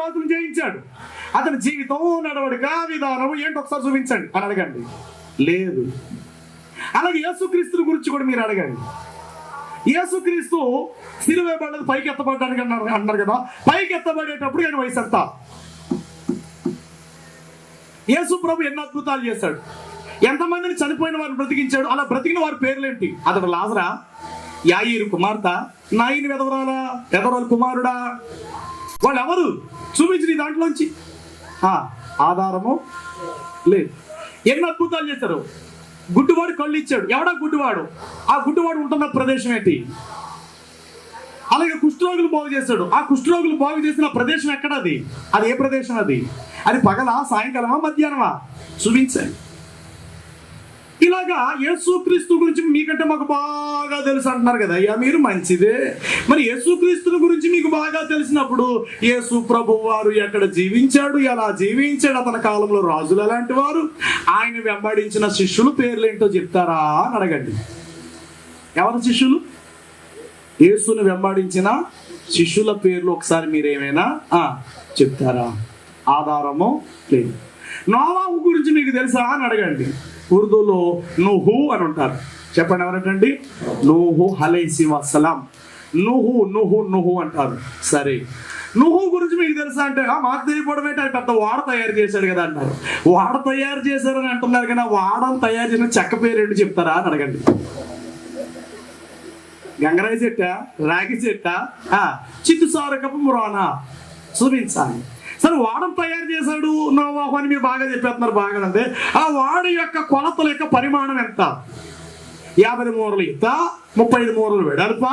రాజును జయించాడు. అతని జీవితం, నడవడిక, విధానం ఏంటి ఒకసారి చూపించండి అని అడగండి. లేదు. అలాగే యేసుక్రీస్తు గురించి కూడా మీరు అడగండి. యేసుక్రీస్తు సిలువ వేయబడ్డది పైకి ఎత్తబడ్డానికి అన్నారు కదా. పైకి ఎత్తబడేటప్పుడు ఆయన వయసు ఎంత? యేసు ప్రభు ఎన్ని అద్భుతాలు చేశాడు, ఎంతమందిని చనిపోయిన వారిని బ్రతికించాడు. అలా బ్రతికిన వారి పేర్లేంటి? అతడు లాజరా, యాయీరు కుమార్తె, నాయిని వెదవరాలా, వెదవరాలు కుమారుడా, వాళ్ళు ఎవరు? చూపించి నీ దాంట్లోంచి. ఆధారము లేదు. ఎన్ని అద్భుతాలు చేశారు. గుడ్డివాడు కళ్ళు ఇచ్చాడు. ఎవడా గుడ్డివాడు? ఆ గుడ్డివాడు ఉంటున్న ప్రదేశం ఏంటి? అలాగే కుష్ఠరోగులు బాగు చేశాడు. ఆ కుష్ఠరోగులు బాగు చేసిన ప్రదేశం ఎక్కడది? అది ఏ ప్రదేశం? అది పగలా, సాయంకాలమా, మధ్యాహ్నమా? చూపించండి. ఇలాగా యేసుక్రీస్తు గురించి మీకంటే మాకు బాగా తెలుసు అంటున్నారు కదా. అయ్యా మీరు మంచిదే. మరి యేసుక్రీస్తు గురించి మీకు బాగా తెలిసినప్పుడు యేసు ప్రభు వారు ఎక్కడ జీవించాడు, ఎలా జీవించాడు, అతని కాలంలో రాజులు ఎలాంటి వారు, ఆయన వెంబడించిన శిష్యులు పేర్లేంటో చెప్తారా అని అడగండి. ఎవరు శిష్యులు? యేసుని వెంబడించిన శిష్యుల పేర్లు ఒకసారి మీరేమైనా చెప్తారా? ఆధారము లేదు. నోవాహు గురించి మీకు తెలుసా అని అడగండి. ఉర్దూలో నూహు అని ఉంటారు. చెప్పండి ఎవరంటండి? నూహు అలైహి వసలాం. నూహు నూహు నూహు అంటారు. సరే, నూహు గురించి మీకు తెలుసా అంటే మాకు తెలియకపోవడం ఏంటి, అది పెద్ద వాడ తయారు చేశాడు కదా అంటారు. వాడ తయారు చేశారని అంటున్నారు కదా, వాడని తయారు చేసిన చెక్క పేరు ఏంటి చెప్తారా అని అడగండి. గంగరాయి చెట్ట, రాగి చెట్ట, చిత్తుసారకపు మురానా? చూపించాలి. సరే, వాడను తయారు చేశాడు నోవాహు అని మీరు బాగా చెప్పేస్తున్నారు. బాగా అంటే ఆ వాడు యొక్క కొలతల యొక్క పరిమాణం ఎంత? 50 మూరలు ఎత్త, 35 మూరలు వెడల్ప,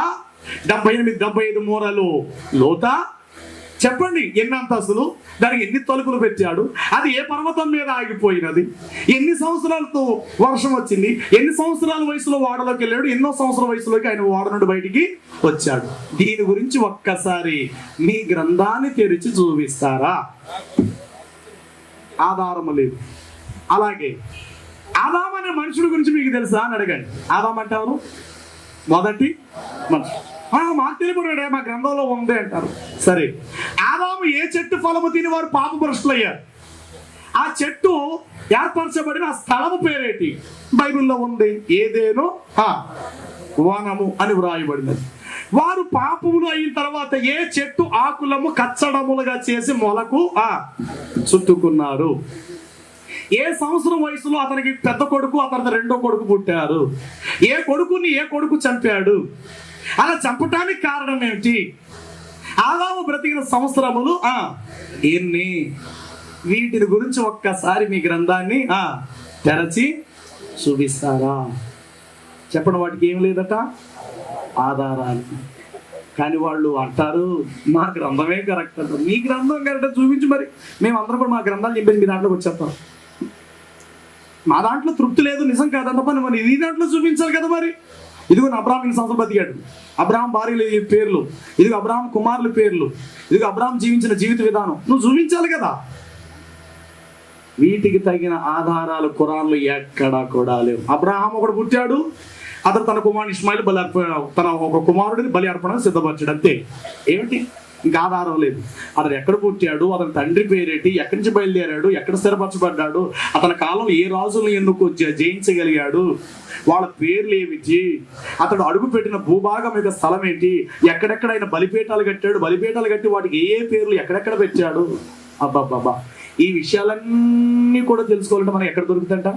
75 మూరలు లోత. చెప్పండి ఎన్ని అంతస్తులు, దానికి ఎన్ని తలుపులు పెట్టాడు, అది ఏ పర్వతం మీద ఆగిపోయినది, ఎన్ని సంవత్సరాలతో వర్షం వచ్చింది, ఎన్ని సంవత్సరాల వయసులో వాడలోకి వెళ్ళాడు, ఎన్నో సంవత్సరాల వయసులోకి ఆయన వాడ నుండి బయటికి వచ్చాడు. దీని గురించి ఒక్కసారి మీ గ్రంథాన్ని తెరిచి చూపిస్తారా? ఆధారము లేదు. అలాగే ఆదాము అనే మనుషుడి గురించి మీకు తెలుసా అని అడగండి. ఆదాము అంటే ఎవరు? మొదటి మనిషి. మాకు తెలియబడే మా గ్రంథంలో ఉంది అంటారు. సరే, ఆదాము ఏ చెట్టు ఫలము తిని వారు పాపభ్రష్టులు అయ్యారు? ఆ చెట్టు ఏర్పరచబడిన ఆ స్థలము పేరేటి? బైబిల్లో ఉంది. ఏదేనో వనము అని వ్రాయబడినది. వారు పాపములు అయిన తర్వాత ఏ చెట్టు ఆకులము కచ్చడములుగా చేసి మొలకు చుట్టుకున్నారు? ఏ సంవత్సరం వయసులో అతనికి పెద్ద కొడుకు, అతనికి రెండో కొడుకు పుట్టారు? ఏ కొడుకుని ఏ కొడుకు చంపాడు? అలా చంపటానికి కారణం ఏమిటి? ఆదాము బ్రతికిన సంవత్సరములు ఎన్ని? వీటిని గురించి ఒక్కసారి మీ గ్రంథాన్ని తెరచి చూపిస్తారా? చెప్పండి. వాటికి ఏం లేదట ఆధారాలు. కానీ వాళ్ళు అంటారు మా గ్రంథమే కరెక్ట్ అంటారు. మీ గ్రంథం కరెక్ట్ చూపించి మరి మేమందరం కూడా మా గ్రంథాలు చెప్పేసి మీ దాంట్లోకి వచ్చేస్తాం. మా దాంట్లో తృప్తి లేదు, నిజం కాదంత పని, మరి ఈ దాంట్లో చూపించాలి కదా. మరి ఇదిగో అబ్రాహాం ఇన్ని సంవత్సరాలు బతికాడు, అబ్రాహాం భార్యల పేర్లు, ఇదిగో అబ్రాహాం కుమారుల పేర్లు, ఇదిగో అబ్రాహాం జీవించిన జీవిత విధానం నువ్వు చూపించాలి కదా. వీటికి తగిన ఆధారాలు ఖురాన్లో ఎక్కడా కూడా లేవు. అబ్రాహాం ఒకడు పుట్టాడు, అతను తన కుమారుడు ఇస్మాయిల్ బలి తన ఒక కుమారుడిని బలి అర్పణను సిద్ధపరిచాడు, అంతే. ఏమిటి? ఇంకా ఆధారం లేదు. అతను ఎక్కడ పుట్టాడు, అతని తండ్రి పేరేటి, ఎక్కడి నుంచి బయలుదేరాడు, ఎక్కడ స్థిరపరచబడ్డాడు, అతని కాలం ఏ రాజులను ఎందుకు జయించగలిగాడు, వాళ్ళ పేర్లు ఏమిటి, అతడు అడుగు పెట్టిన భూభాగం యొక్క స్థలం ఏంటి, ఎక్కడెక్కడ ఆయన బలిపీఠాలు కట్టాడు, బలిపీఠాలు కట్టి వాటికి ఏ పేర్లు ఎక్కడెక్కడ పెట్టాడు. అబ్బాబ్బా, ఈ విషయాలన్నీ కూడా తెలుసుకోవాలంటే మనం ఎక్కడ దొరుకుతుంట?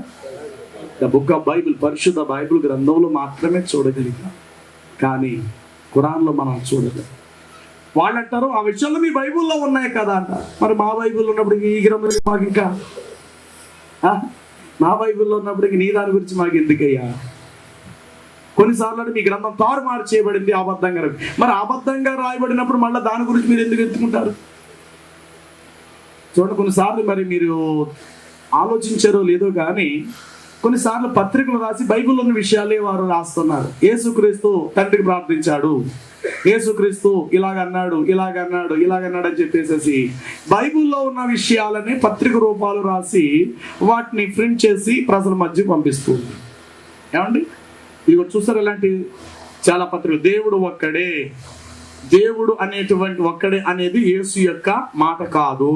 ద బుక్ ఆఫ్ బైబిల్, పరిశుద్ధ బైబిల్ గ్రంథంలో మాత్రమే చూడగలిగాం. కానీ ఖురాన్లో మనం చూడలేదు. వాళ్ళు అంటారు ఆ విషయాలు మీ బైబిల్లో ఉన్నాయి కదా అంటారు. మరి మా బైబిల్లో ఉన్నప్పటికీ ఈ గ్రంథం మాకు ఇంకా, మా బైబిల్లో ఉన్నప్పటికీ నీ దాని గురించి మాకు ఎందుకయ్యా? కొన్నిసార్లు మీ గ్రంథం తారుమారు చేయబడింది అబద్ధంగా. మరి అబద్ధంగా రాయబడినప్పుడు మళ్ళీ దాని గురించి మీరు ఎందుకు ఎత్తుకుంటారు? చూడండి, కొన్నిసార్లు మరి మీరు ఆలోచించారో లేదో కానీ కొన్నిసార్లు పత్రికలు రాసి బైబిల్లో ఉన్న విషయాలే వారు రాస్తున్నారు. యేసుక్రీస్తు తండ్రికి ప్రార్థించాడు, యేసుక్రీస్తు ఇలాగన్నాడు అని చెప్పేసి బైబిల్లో ఉన్న విషయాలని పత్రిక రూపాలు రాసి వాటిని ప్రింట్ చేసి ప్రజల మధ్య పంపిస్తుంది. ఏమండి, ఇవి చూస్తారు ఇలాంటి చాలా పత్రికలు. దేవుడు ఒక్కడే, దేవుడు అనేటువంటి ఒక్కడే అనేది యేసు యొక్క మాట కాదు.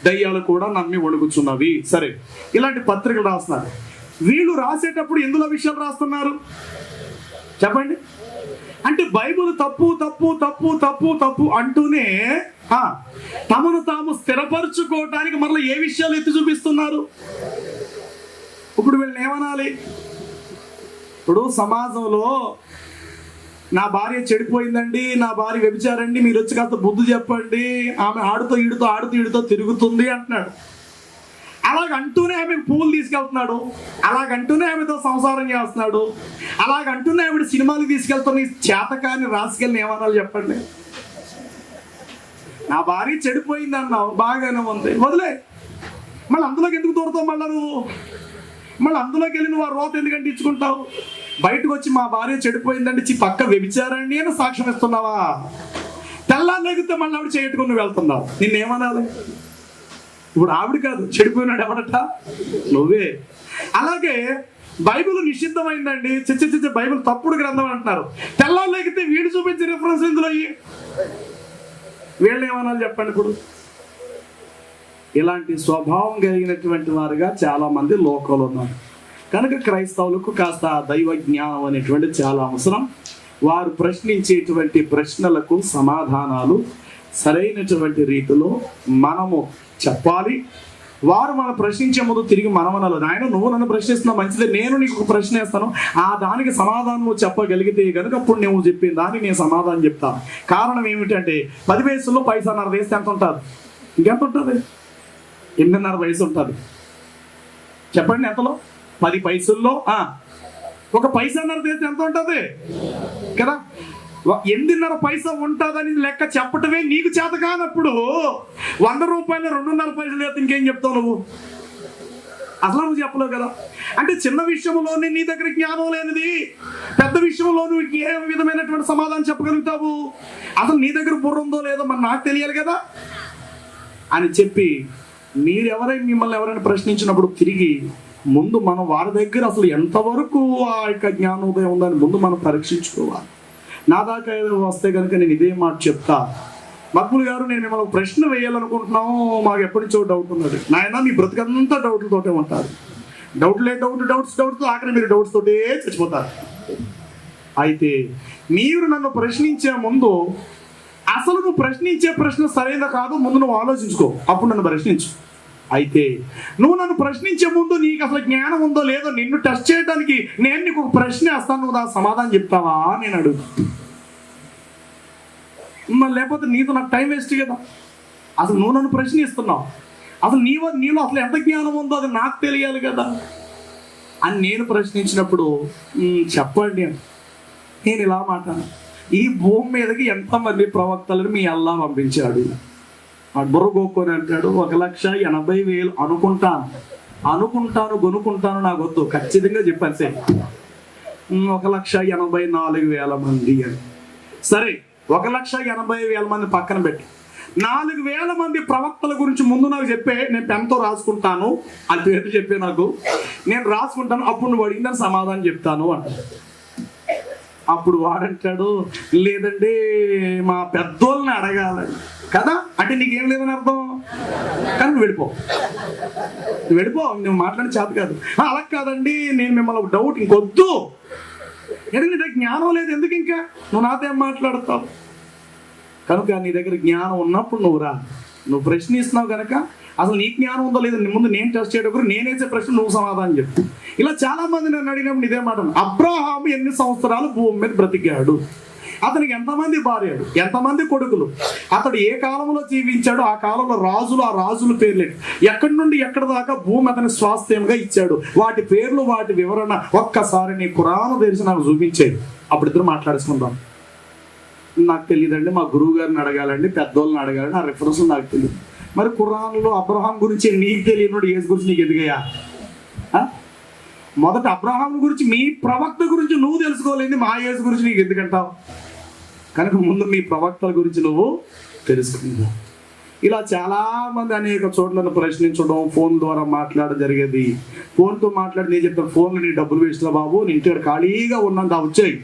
దయ్యాలు కూడా నమ్మి వణుకుచున్నవి. సరే, ఇలాంటి పత్రికలు రాస్తున్నారు. వీళ్ళు రాసేటప్పుడు ఎందులో విషయాలు రాస్తున్నారు చెప్పండి? అంటే బైబిల్ తప్పు తప్పు తప్పు తప్పు తప్పు అంటూనే తమను తాము స్థిరపరచుకోవటానికి మరలా ఏ విషయాలు ఎత్తి చూపిస్తున్నారు? ఇప్పుడు వీళ్ళని ఏమనాలి? ఇప్పుడు సమాజంలో నా భార్య చెడిపోయిందండి, నా భార్య వ్యభిచారండి, మీరు వచ్చి కాస్త బుద్ధి చెప్పండి, ఆమె ఆడుతూ ఈడుతో తిరుగుతుంది అంటున్నాడు. అలాగంటూనే ఆమెకు పువ్వులు తీసుకెళ్తున్నాడు, అలాగంటూనే ఆమెతో సంసారం చేస్తున్నాడు, అలాగంటూనే ఆమె సినిమాలు తీసుకెళ్తున్న చేతకాని రాసుకెళ్ళి ఏమనాలి చెప్పండి? నా భార్య చెడిపోయింది అన్నావు, బాగానే ఉంది, వదిలే. మళ్ళీ అందులోకి ఎందుకు దూరతావు? మళ్ళీ అందులోకి వెళ్ళి నువ్వు ఆ రోత ఎందుకంటే ఇచ్చుకుంటావు? బయటకు వచ్చి మా భార్య చెడిపోయిందండి, పక్క వ్యభిచారండి అని సాక్ష్యం ఇస్తున్నావా? తెల్లారితే మళ్ళీ ఆవిడ చేయట్టుకుని నువ్వు వెళ్తున్నావు, నిన్నేమనాలి? ఇప్పుడు ఆవిడ కాదు, చెడిపోయినాడు ఎవడట? నువ్వే. అలాగే బైబిల్ నిషిద్ధమైందండి, చిచ్చ బైబిల్ తప్పుడు గ్రంథం అంటున్నారు. తెల్లారితే వీడు చూపించే రిఫరెన్స్ ఇందులో వీళ్ళని ఏమనాలి చెప్పండి? ఇప్పుడు ఇలాంటి స్వభావం కలిగినటువంటి వారుగా చాలా మంది లోకంలో ఉన్నారు. కనుక క్రైస్తవులకు కాస్త దైవ జ్ఞానం అనేటువంటి చాలా అవసరం. వారు ప్రశ్నించేటువంటి ప్రశ్నలకు సమాధానాలు సరైనటువంటి రీతిలో మనము చెప్పాలి. వారు మనం ప్రశ్నించే ముందు తిరిగి మనమనాలి, నాయన నువ్వు నన్ను ప్రశ్నిస్తున్నావు మంచిదే, నేను నీకు ఒక ప్రశ్న వేస్తాను, ఆ దానికి సమాధానం నువ్వు చెప్పగలిగితే కనుక అప్పుడు నువ్వు చెప్పిన దానికి నేను సమాధానం చెప్తాను. కారణం ఏమిటంటే 10 వయసుల్లో పైసాన్నర వేస్తే ఎంత ఉంటుంది? ఇంకెంత ఉంటుంది? 8.5 వయసు ఉంటుంది. చెప్పండి ఎంతలో? 10 పైసల్లో ఒక పైసాన్నర వేస్తే ఎంత ఉంటుంది కదా? 8.5 పైసా ఉంటుందని లెక్క చెప్పటమే నీకు చేత కానప్పుడు 100 రూపాయలు 2.5 పైసలు వేస్తే ఇంకేం చెప్తావు నువ్వు? అసలు నువ్వు చెప్పలేవు కదా. అంటే చిన్న విషయంలోనే నీ దగ్గర జ్ఞానం లేనిది పెద్ద విషయంలో నువ్వు ఏ విధమైనటువంటి సమాధానం చెప్పగలుగుతావు? అసలు నీ దగ్గర బుర్ర ఉందో లేదో మరి నాకు తెలియాలి కదా అని చెప్పి మిమ్మల్ని ఎవరైనా ప్రశ్నించినప్పుడు తిరిగి ముందు మనం వారి దగ్గర అసలు ఎంతవరకు ఆ యొక్క జ్ఞానోదయం ఉందని ముందు మనం పరీక్షించుకోవాలి. నా దాకా ఏదో వస్తే కనుక నేను ఇదే మాట చెప్తా, మక్బుల్ గారు నేను మిమ్మల్ని ప్రశ్న వేయాలనుకుంటున్నాము, మాకు ఎప్పటి నుంచో డౌట్ ఉన్నది. నాయన మీ బ్రతుకంతా డౌట్లతోటే ఉంటారు, డౌట్స్ ఆఖరి మీరు డౌట్స్ తోటే చచ్చిపోతారు. అయితే మీరు నన్ను ప్రశ్నించే ముందు అసలు నువ్వు ప్రశ్నించే ప్రశ్న సరైనదా కాదు ముందు నువ్వు ఆలోచించుకో, అప్పుడు నన్ను ప్రశ్నించు. అయితే నువ్వు నన్ను ప్రశ్నించే ముందు నీకు అసలు జ్ఞానం ఉందో లేదో నిన్ను టెస్ట్ చేయడానికి నేను నీకు ఒక ప్రశ్న వేస్తాను, నువ్వు దాని సమాధానం చెప్తావా నేను అడుగు. మరి లేకపోతే నీతో నాకు టైం వేస్ట్ కదా. అసలు నువ్వు నన్ను ప్రశ్నిస్తున్నావు, అసలు నీలో అసలు ఎంత జ్ఞానం ఉందో అది నాకు తెలియాలి కదా అని నేను ప్రశ్నించినప్పుడు చెప్పండి అని నేను ఇలా మాట్లాడాను. ఈ భూమి మీదకి ఎంతమంది ప్రవక్తలను మీ అల్లా పంపించాడు? వాడు బుర్ర గోక్కొని అంటాడు 1,80,000 అనుకుంటాను కొనుక్కుంటాను నాకు వద్దు, ఖచ్చితంగా చెప్పాను సే 1,84,000 మంది అని. సరే 1,80,000 మంది పక్కన పెట్టి 4,000 మంది ప్రవక్తల గురించి ముందు నాకు చెప్పే, నేను పెన్తో రాసుకుంటాను అని పేరు చెప్పే, నాకు నేను రాసుకుంటాను, అప్పుడు నువ్వు అడిగిన సమాధానం చెప్తాను అంట. అప్పుడు వాడంటాడు లేదండి మా పెద్దోళ్ళని అడగాలని కదా. అంటే నీకేం లేదని అర్థం, కానీ నువ్వు వెళ్ళిపో, నువ్వు మాట్లాడే చేత కాదు. అలా కాదండి నేను మిమ్మల్ని డౌట్ ఇంకొద్దు, ఎందుకంటే నీ దగ్గర జ్ఞానం లేదు, ఎందుకు ఇంకా నువ్వు నాతో ఏం మాట్లాడతావు? కనుక నీ దగ్గర జ్ఞానం ఉన్నప్పుడు నువ్వు ప్రశ్నిస్తున్నావు కనుక అసలు నీ జ్ఞానం ఉందో లేదో ముందు నేను టెస్ట్ చేయడం, నేనేసే ప్రశ్న నువ్వు సమాధానం చెప్పు. ఇలా చాలా మంది నన్ను అడిగినప్పుడు ఇదే మాట, అబ్రహాము ఎన్ని సంవత్సరాలు భూమి మీద బ్రతికాడు, అతనికి ఎంతమంది భార్యలు, ఎంతమంది కొడుకులు, అతడు ఏ కాలంలో జీవించాడు, ఆ కాలంలో ఆ రాజుల పేర్లు ఎక్కడి నుండి ఎక్కడి దాకా భూమి అతని స్వాస్థ్యంగా ఇచ్చాడు, వాటి పేర్లు వాటి వివరణ ఒక్కసారి నీ ఖురాను తెరిచి నాకు చూపించేది, అప్పుడు ఇద్దరు మాట్లాడుకుందాం. నాకు తెలియదండి, మా గురువు గారిని అడగాలండి, పెద్దోళ్ళని అడగాలండి, ఆ రిఫరెన్స్ నాకు తెలియదు. మరి ఖురాన్లో అబ్రహాం గురించి నీకు తెలియనోడు యేసు గురించి నీకు ఎదిగయా? మొదట అబ్రహాం గురించి మీ ప్రవక్త గురించి నువ్వు తెలుసుకోలేంది మా యేసు గురించి నీకు ఎందుకంటావు? కనుక ముందు మీ ప్రవక్తల గురించి నువ్వు తెలుసుకుందాం. ఇలా చాలా మంది అనేక చోట్లను ప్రశ్నించడం, ఫోన్ ద్వారా మాట్లాడడం జరిగేది. ఫోన్తో మాట్లాడి నేను చెప్తాను, ఫోన్లో నీ డబ్బులు వేస్తా బాబు, నీ ఇంటికాడ ఖాళీగా ఉన్నంత వచ్చాయి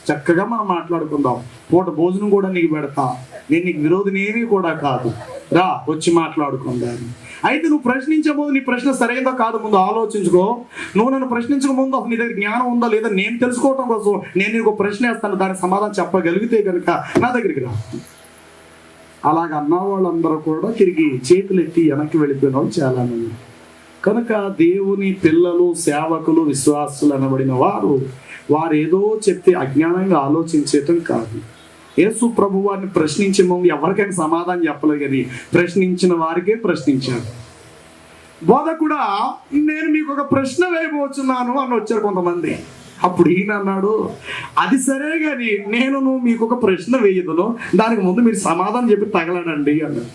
చక్కగా మనం మాట్లాడుకుందాం, పూట భోజనం కూడా నీకు పెడతా, నేను నీకు విరోధినేమీ కూడా కాదు, రా వచ్చి మాట్లాడుకుందాం. అయితే నువ్వు ప్రశ్నించే ముందు నీ ప్రశ్న సరైనదో కాదు ముందు ఆలోచించుకో. నువ్వు నన్ను ప్రశ్నించక ముందు నీ దగ్గర జ్ఞానం ఉందా లేదా నేను తెలుసుకోవటం కోసం నేను నీకు ప్రశ్న వేస్తాను, దానికి సమాధానం చెప్పగలిగితే కనుక నా దగ్గరికి రా. అలాగ అన్న వాళ్ళందరూ కూడా తిరిగి చేతులెత్తి వెనక్కి వెళ్ళిపోయిన వాళ్ళు చాలా మంది. కనుక దేవుని పిల్లలు, సేవకులు, విశ్వాసులు అనబడిన వారు ఏదో చెప్తే అజ్ఞానంగా ఆలోచించటం కాదు. యేసు ప్రభు వారిని ప్రశ్నించే ముందు ఎవరికైనా సమాధానం చెప్పలేదు, కానీ ప్రశ్నించిన వారికే ప్రశ్నించాడు. బోధకుడా, నేను మీకు ఒక ప్రశ్న వేయబోతున్నాను అని వచ్చారు కొంతమంది. అప్పుడు ఈయన అన్నాడు, అది సరే కానీ నువ్వు మీకు ఒక ప్రశ్న వేయదును, దానికి ముందు మీరు సమాధానం చెప్పి తగలడండి అన్నాడు.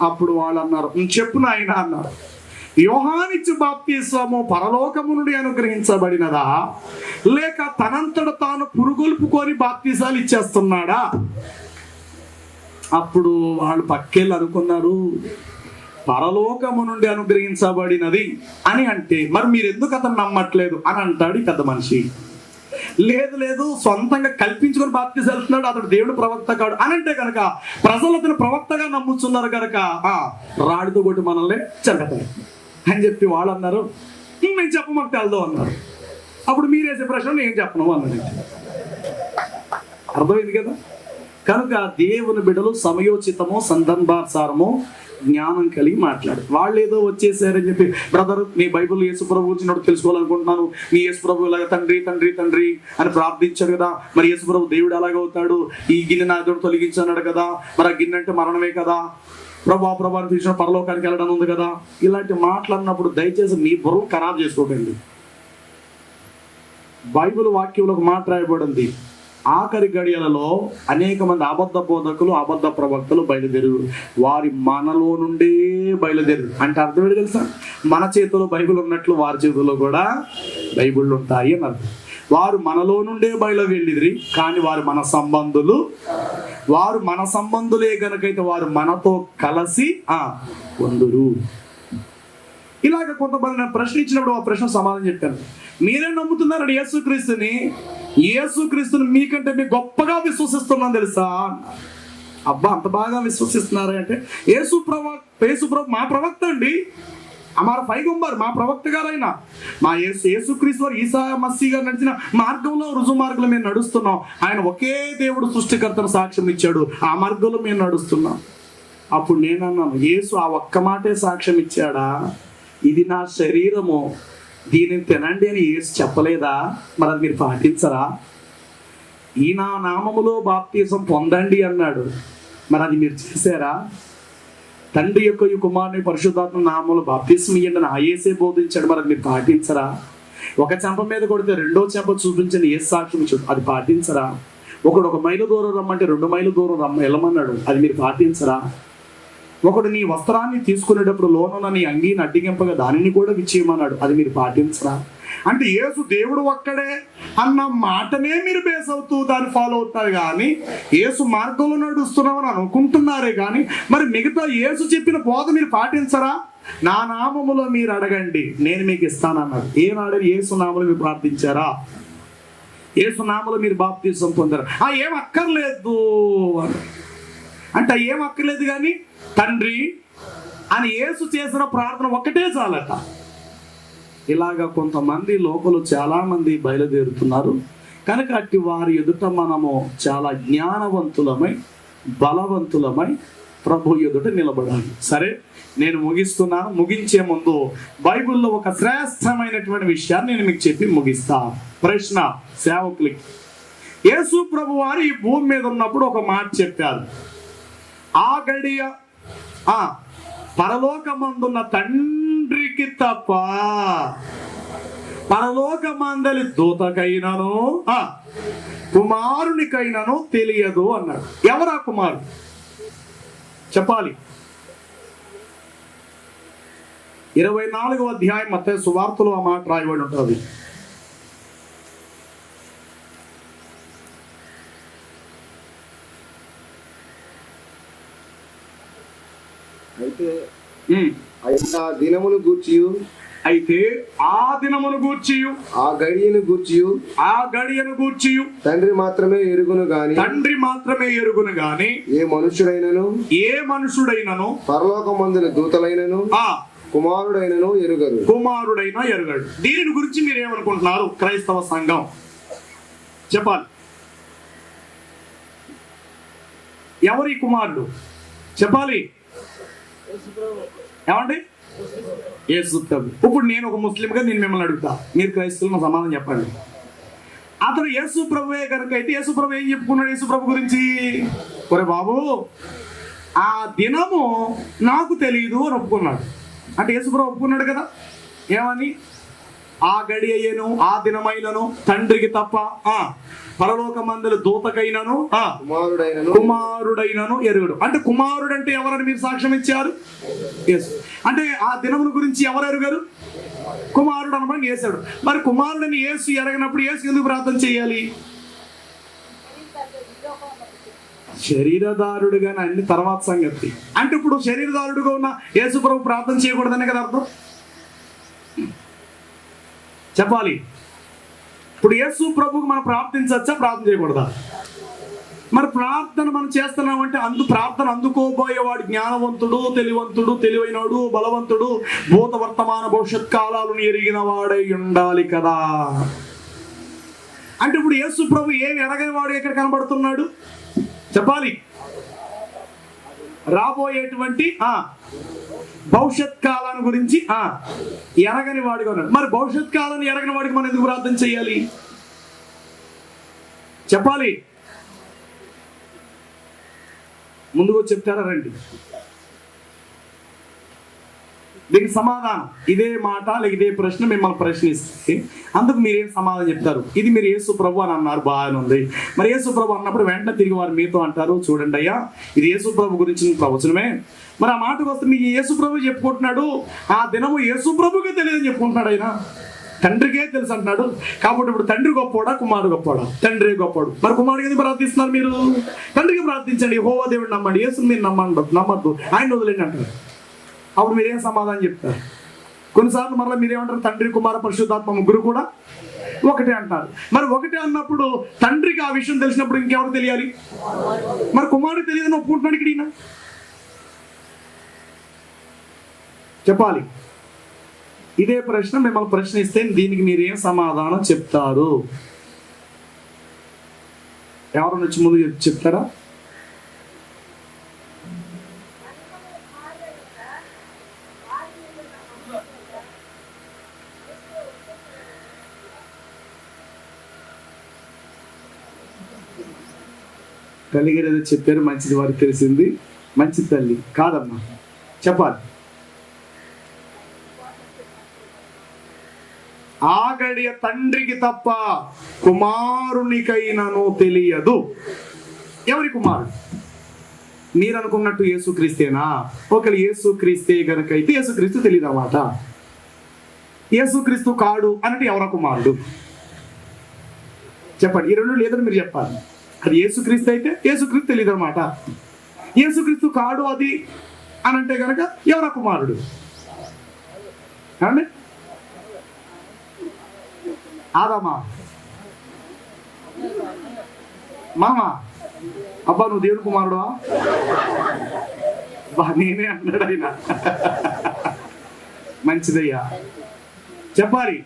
అప్పుడు వాళ్ళు అన్నారు, చెప్పు నాయన అన్నారు. యోహానిచ్చు బాప్తిస్మము పరలోకము నుండి అనుగ్రహించబడినదా, లేక తనంతట తాను పురుగొల్పుకొని బాప్తిసాలు ఇచ్చేస్తున్నాడా? అప్పుడు వాళ్ళు పక్కేళ్ళు అనుకున్నారు, పరలోకము నుండి అనుగ్రహించబడినది అని అంటే మరి మీరు ఎందుకు అతను నమ్మట్లేదు అని అంటాడు పెద్ద మనిషి. లేదు సొంతంగా కల్పించుకొని బాప్తిసాలు వెళ్తున్నాడు, అతడు దేవుడు ప్రవక్త కాడు అని అంటే కనుక ప్రజలు అతను ప్రవక్తగా నమ్ముతున్నారు కనుక రాడుతో కొట్టి మనల్ని చెరగతారు అని చెప్పి వాళ్ళు అన్నారు, నేను చెప్పమాకు తెలదు అన్నారు. అప్పుడు మీరేసే ప్రశ్న నేను చెప్పను అన్నది. అర్థమైంది కదా? కనుక దేవుని బిడ్డలు సమయోచితము, సందర్భానుసారము జ్ఞానం కలిగి మాట్లాడు. వాళ్ళు ఏదో వచ్చేసారని చెప్పి, బ్రదర్ నీ బైబిల్ యేసుప్రభు గురించి తెలుసుకోవాలనుకుంటున్నాను, నీ యేసుప్రభు ఇలాగ తండ్రి తండ్రి తండ్రి అని ప్రార్థించాడు కదా, మరి యేసుప్రభు దేవుడు ఎలాగవుతాడు, ఈ గిన్నె నా దేవుడు తొలగించన్నాడు కదా, మరి ఆ గిన్నె అంటే మరణమే కదా, ప్రభాని పిలిచిన పరలోకానికి వెళ్ళడం ఉంది కదా, ఇలాంటి మాట్లాడినప్పుడు దయచేసి మీ బుర్రలు ఖరాబ్ చేసుకోకండి. బైబిల్ వాక్యంలో ఒక మాట రాయబడింది, ఆఖరి గడియలలో అనేక మంది అబద్ధ బోధకులు, అబద్ధ ప్రవక్తలు బయలుదేరు, వారి మనలో నుండే బయలుదేరు. అంటే అర్థం ఏంటి తెలుసా? మన చేతిలో బైబిల్ ఉన్నట్లు వారి చేతుల్లో కూడా బైబిళ్ళు ఉంటాయి అని అర్థం. వారు మనలో నుండే బయలు వెళ్ళిదిరి, కానీ వారు మన సంబంధులే గనుకైతే వారు మనతో కలిసి వందురు. ఇలాగ కొంతమంది ప్రశ్నించినప్పుడు ఆ ప్రశ్న సమాధానం చెప్పాను. మీరే నమ్ముతున్నారండి యేసుక్రీస్తుని మీకంటే మీ గొప్పగా విశ్వసిస్తున్నాను తెలుసా? అబ్బా అంత బాగా విశ్వసిస్తున్నారా అంటే, యేసుప్రభు మా ప్రవక్త అండి, అమార పైగంబర్ మా ప్రవక్త గారైనా మా యేసుక్రీస్తు వారు ఈసా మసీహ్ గారు నడిచిన మార్గంలో, రుజు మార్గంలో మేము నడుస్తున్నాం. ఆయన ఒకే దేవుడు సృష్టికర్తను సాక్ష్యం ఇచ్చాడు, ఆ మార్గంలో మేము నడుస్తున్నాం. అప్పుడు నేను అన్నాను, యేసు ఆ ఒక్క మాటే సాక్ష్యం ఇచ్చాడా? ఇది నా శరీరము, దీనిని తినండి అని యేసు చెప్పలేదా? మరి అది మీరు పాటించరా? ఈ నా నామములో బాప్తిజం పొందండి అన్నాడు, మరి అది మీరు చేశారా? తండ్రి యొక్క ఈ కుమారుని పరిశుద్ధాత్మ నామములో బాప్తిజం ఇయ్యండి అని యేసే బోధించాడు, మరి అది మీరు పాటించరా? ఒక చెంప మీద కొడితే రెండో చెంప చూపించండి యేసు సాక్ష్యం ఇచ్చాడు, అది పాటించరా? ఒకడు 1 మైలు దూరం రమ్మంటే 2 మైలు దూరం వెళ్ళమన్నాడు, అది మీరు పాటించరా? ఒకడు నీ వస్త్రాన్ని తీసుకునేటప్పుడు లోనున్న నీ అంగీని అడ్డిగింపగా దానిని కూడా విచ్చేయమన్నాడు, అది మీరు పాటించరా? అంటే యేసు దేవుడు ఒక్కడే అన్న మాటనే మీరు బేస్ అవుతూ దాన్ని ఫాలో అవుతారు, కానీ యేసు మార్గంలో నడుస్తున్నామని అనుకుంటున్నారే కానీ మరి మిగతా యేసు చెప్పిన బోధ మీరు పాటించరా? నా నామములో మీరు అడగండి నేను మీకు ఇస్తానన్నాడు. ఏనాడు యేసు నామములో మీరు ప్రార్థించారా? యేసు నామములో మీరు బాప్తిజం పొందారా? ఏం అక్కర్లేదు అంటే ఏం అక్కర్లేదు, కానీ తండ్రి అని యేసు చేసిన ప్రార్థన ఒక్కటే చాలట. ఇలాగా కొంతమంది లోపలు చాలా మంది బయలుదేరుతున్నారు. కనుక అట్టి వారి ఎదుట మనము చాలా జ్ఞానవంతులమై, బలవంతులమై ప్రభు ఎదుట నిలబడాలి. సరే, నేను ముగిస్తున్నాను. ముగించే ముందు బైబిల్లో ఒక శ్రేష్టమైనటువంటి విషయాన్ని నేను మీకు చెప్పి ముగిస్తా. ప్రశ్న సేవకులకి, యేసు ప్రభు వారు ఈ భూమి మీద ఉన్నప్పుడు ఒక మాట చెప్పారు, ఆ గడియ పరలోకమందున్న తండ్రికి తప్ప పరలోకమందలి దూతకైనను కుమారునికైనను తెలియదు అన్నాడు. ఎవరా కుమారుడు చెప్పాలి? 24వ అధ్యాయం మత్తయి సువార్తలో ఆ మాట రాయబడి ఉంటుంది. అయితే ఆయన దినమును గూర్చి అయితే ఆ దినమును గూర్చియు ఆ గడియను గూర్చియు తండ్రి మాత్రమే ఎరుగును గాని ఏ మనుషుడైనను పరలోకమందున దూతలైనను కుమారుడైనను ఎరుగడు. దీని గురించి మీరు ఏమనుకుంటున్నారు క్రైస్తవ సంఘం? చెప్పాలి. ఎవరి కుమారుడు చెప్పాలి? ఏమండి? యేసు ప్రభు. ఇప్పుడు నేను ఒక ముస్లింగా నేను మిమ్మల్ని అడుగుతా, మీరు క్రైస్తవులు సమాధానం చెప్పండి. అతను యేసు ప్రభువే కనుక అయితే యేసు ప్రభు ఏం చెప్పుకున్నాడు యేసు ప్రభు గురించి? ఒరే బాబు, ఆ దినము నాకు తెలియదు అని ఒప్పుకున్నాడు. అంటే యేసు ప్రభు ఒప్పుకున్నాడు కదా. ఏమని? ఆ గడి అయ్యేను, ఆ దినమైనను తండ్రికి తప్ప పరలోకమందుల దూతకైనను కుమారుడైనను ఎరుగుడు. అంటే కుమారుడు అంటే ఎవరని మీరు సాక్ష్యం ఇచ్చారు? యేసు. అంటే ఆ దినముల గురించి ఎవరు ఎరుగరు? కుమారుడు అనమని వేశాడు. మరి కుమారుడిని యేసు ఎరగనప్పుడు యేసు ఎందుకు ప్రార్థన చేయాలి? శరీరదారుడుగానే అన్ని తర్వాత సంగతి. అంటే ఇప్పుడు శరీరదారుడుగా ఉన్న యేసు ప్రభు ప్రార్థన చేయకూడదనే కదా అర్థం. చెప్పాలి. ఇప్పుడు యేసు ప్రభుకు మనం ప్రార్థించచ్చా, ప్రార్థన చేయకూడదా? మరి ప్రార్థన మనం చేస్తున్నామంటే ప్రార్థన అందుకోబోయేవాడు జ్ఞానవంతుడు, తెలివైనవాడు, బలవంతుడు, భూత వర్తమాన భవిష్యత్ కాలాలను ఎరిగిన వాడై ఉండాలి కదా. అంటే ఇప్పుడు యేసు ప్రభు ఏమి ఎరగని వాడు ఎక్కడ కనబడుతున్నాడు? చెప్పాలి. రాబోయేటువంటి భవిష్యత్ కాలాన్ని గురించి ఎరగని వాడిగా ఉన్నాడు. మరి భవిష్యత్ కాలాన్ని ఎరగని వాడికి మనం ఎందుకు ప్రార్థన చేయాలి? చెప్పాలి. ముందుకు చెప్తారా? రండి. దీనికి సమాధానం ఇదే మాట లేక ఇదే ప్రశ్న మిమ్మల్ని ప్రశ్నిస్తే అందుకు మీరేం సమాధానం చెప్తారు? ఇది మీరు యేసు ప్రభు అని అన్నారు, బాగానే ఉంది. మరి యేసు ప్రభు అన్నప్పుడు వెంటనే తిరిగి వారు మీతో అంటారు, చూడండి అయ్యా, ఇది యేసు ప్రభు గురించి ప్రవచనమే. మరి ఆ మాటకు వస్తే మీకు యేసు ప్రభు చెప్పుకుంటున్నాడు, ఆ దినము యేసు ప్రభుకే తెలియదని చెప్పుకుంటున్నాడు. ఆయన తండ్రికే తెలుసు అంటున్నాడు. కాబట్టి ఇప్పుడు తండ్రి గొప్పవాడా, కుమారుడు గొప్పవాడా? తండ్రి గొప్పవాడు. మరి కుమారుడికి ఎందుకు ప్రార్థిస్తున్నారు మీరు? తండ్రికి ప్రార్థించండి, యెహోవా దేవుడిని నమ్మండి, యేసుని మీరు నమ్మద్దు, ఆయన వదిలేండి అంటారు. అప్పుడు మీరేం సమాధానం చెప్తారు? కొన్నిసార్లు మరలా మీరేమంటారు? తండ్రి, కుమార, పరిశుద్ధాత్మ ముగ్గురు కూడా ఒకటే అంటారు. మరి ఒకటే అన్నప్పుడు తండ్రికి ఆ విషయం తెలిసినప్పుడు ఇంకెవరు తెలియాలి? మరి కుమారుడు తెలియదని ఒప్పుకుంటున్నాడు ఇక్కడ ఈయన. చెప్పాలి. ఇదే ప్రశ్న మిమ్మల్ని ప్రశ్నిస్తే దీనికి మీరేం సమాధానం చెప్తారు? ఎవరు వచ్చి ముందు చెప్తారా? తల్లిగారు ఏదో చెప్పారు, మంచిది, వారికి తెలిసింది. మంచి తల్లి కాదమ్మా, చెప్పాలి. ఆ గడియ తండ్రికి తప్ప కుమారునికైనను తెలియదు. ఎవరి కుమారుడు? మీరు అనుకున్నట్టు యేసుక్రీస్తేనా? ఒకవేళ యేసుక్రీస్తే గనక అయితే యేసుక్రీస్తు తెలియదు అన్నమాట. యేసుక్రీస్తు కాడు అన్నట్టు ఎవర కుమారుడు? చెప్పండి. ఈ రెండు లేదని మీరు చెప్పాలి. అది యేసుక్రీస్తు అయితే యేసుక్రీస్తు తెలియదు అనమాట. యేసుక్రీస్తు కాడు అది అని అంటే కనుక ఎవర కుమారుడు? అండి, ఆదామా, మామా? అబ్బా, నువ్వు దేవుని కుమారుడువా? బా, నేనే అన్నాడు ఆయన. మంచిదయ్యా, చెప్పాలి.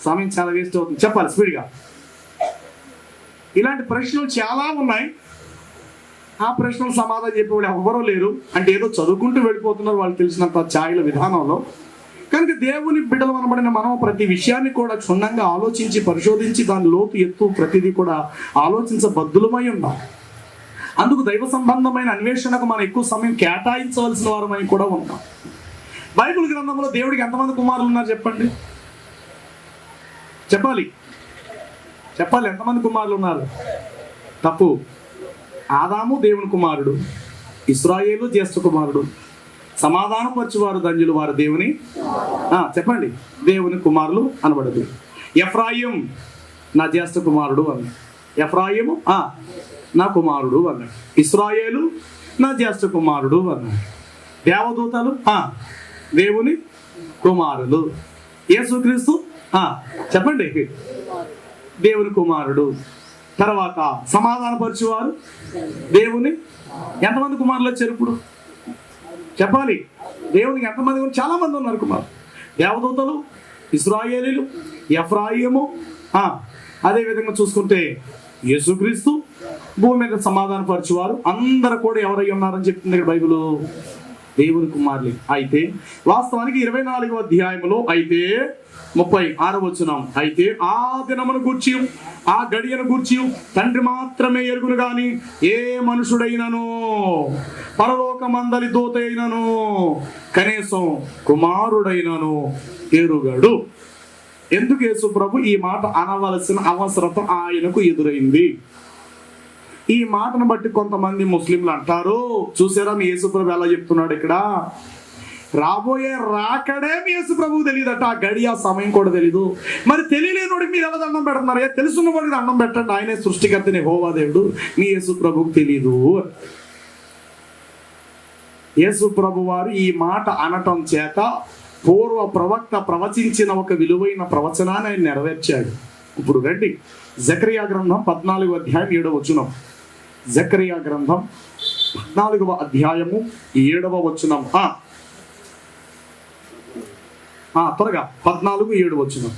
సమయం చాలా వేస్ట్ అవుతుంది, చెప్పాలి స్పీడ్గా. ఇలాంటి ప్రశ్నలు చాలా ఉన్నాయి. ఆ ప్రశ్నలు సమాధానం చెప్పేవాళ్ళు ఎవరో లేరు. అంటే ఏదో చదువుకుంటూ వెళ్ళిపోతున్నారు వాళ్ళు తెలిసినంత ఛాయల విధానంలో. కనుక దేవుని బిడ్డలు అనబడిన మనం ప్రతి విషయాన్ని కూడా క్షుణ్ణంగా ఆలోచించి పరిశోధించి దాని లోతు ఎత్తు ప్రతిదీ కూడా ఆలోచించబద్దులమై ఉన్నాం. అందుకు దైవ సంబంధమైన అన్వేషణకు మనం ఎక్కువ సమయం కేటాయించవలసిన వారమై కూడా ఉన్నాం. బైబిల్ గ్రంథంలో దేవుడికి ఎంతమంది కుమారులు ఉన్నారు చెప్పండి? చెప్పాలి. ఎంతమంది కుమారులు ఉన్నారు? తప్పు. ఆదాము దేవుని కుమారుడు, ఇశ్రాయేలు జ్యేష్ఠ కుమారుడు, సమాధానం పరచువారు ధన్యులు వారు దేవుని చెప్పండి దేవుని కుమారులు అనబడదు. ఎఫ్రాయిం నా జ్యేష్ఠ కుమారుడు అన్నాడు. ఎఫ్రాయిము నా కుమారుడు అన్నాడు. ఇశ్రాయేలు నా జ్యేష్ఠ కుమారుడు అన్నాడు. దేవదూతలు దేవుని కుమారులు. యేసుక్రీస్తు చెప్పండి, దేవుని కుమారుడు. తర్వాత సమాధానపరిచేవారు దేవుని. ఎంతమంది కుమారులు వచ్చారు ఇప్పుడు చెప్పాలి? దేవునికి ఎంతమంది? చాలా మంది ఉన్నారు కుమారు. దేవదూతలు, ఇశ్రాయేలీలు, ఎఫ్రాయిము, అదే విధంగా చూసుకుంటే యేసుక్రీస్తు, భూమి మీద సమాధానపరిచేవారు. అందరూ కూడా ఎవరై ఉన్నారని చెప్తుంది ఇక్కడ బైబిల్? దేవుని కుమారులే. అయితే వాస్తవానికి 24వ అధ్యాయంలో అయితే 36వ వచనం, అయితే ఆ దినమును గూర్చి ఆ గడియను గూర్చి తండ్రి మాత్రమే ఎరుగును గాని ఏ మనుషుడైనను, పరలోకమందలి దూత అయినను, కనీసం కుమారుడైనను ఎరుగడు. ఎందుకు యేసు ప్రభు ఈ మాట అనవలసిన అవసరత ఆయనకు ఎదురైంది? ఈ మాటను బట్టి కొంతమంది ముస్లింలు అంటారు, చూసారా మీ యేసు ప్రభు ఎలా చెప్తున్నాడు ఇక్కడ? రాబోయే రాకడే మీ యేసు ప్రభువు తెలియదట, ఆ గడి ఆ సమయం కూడా తెలీదు. మరి తెలియలేనోడికి మీరు ఎలా దండం పెడుతున్నారు? తెలుసున్న వాడికి దండం పెట్టండి, ఆయనే సృష్టికర్తనే యెహోవా దేవుడు. మీ యేసు ప్రభువుకు తెలీదు. యేసు ప్రభు వారు ఈ మాట అనటం చేత పూర్వ ప్రవక్త ప్రవచించిన ఒక విలువైన ప్రవచనాన్ని ఆయన నెరవేర్చాడు. ఇప్పుడు రండి, జకరియా గ్రంథం 14వ అధ్యాయం 7వ వచనం. జకరియా గ్రంథం 14వ అధ్యాయము 7వ వచనం. త్వరగా 14:7 వచనం.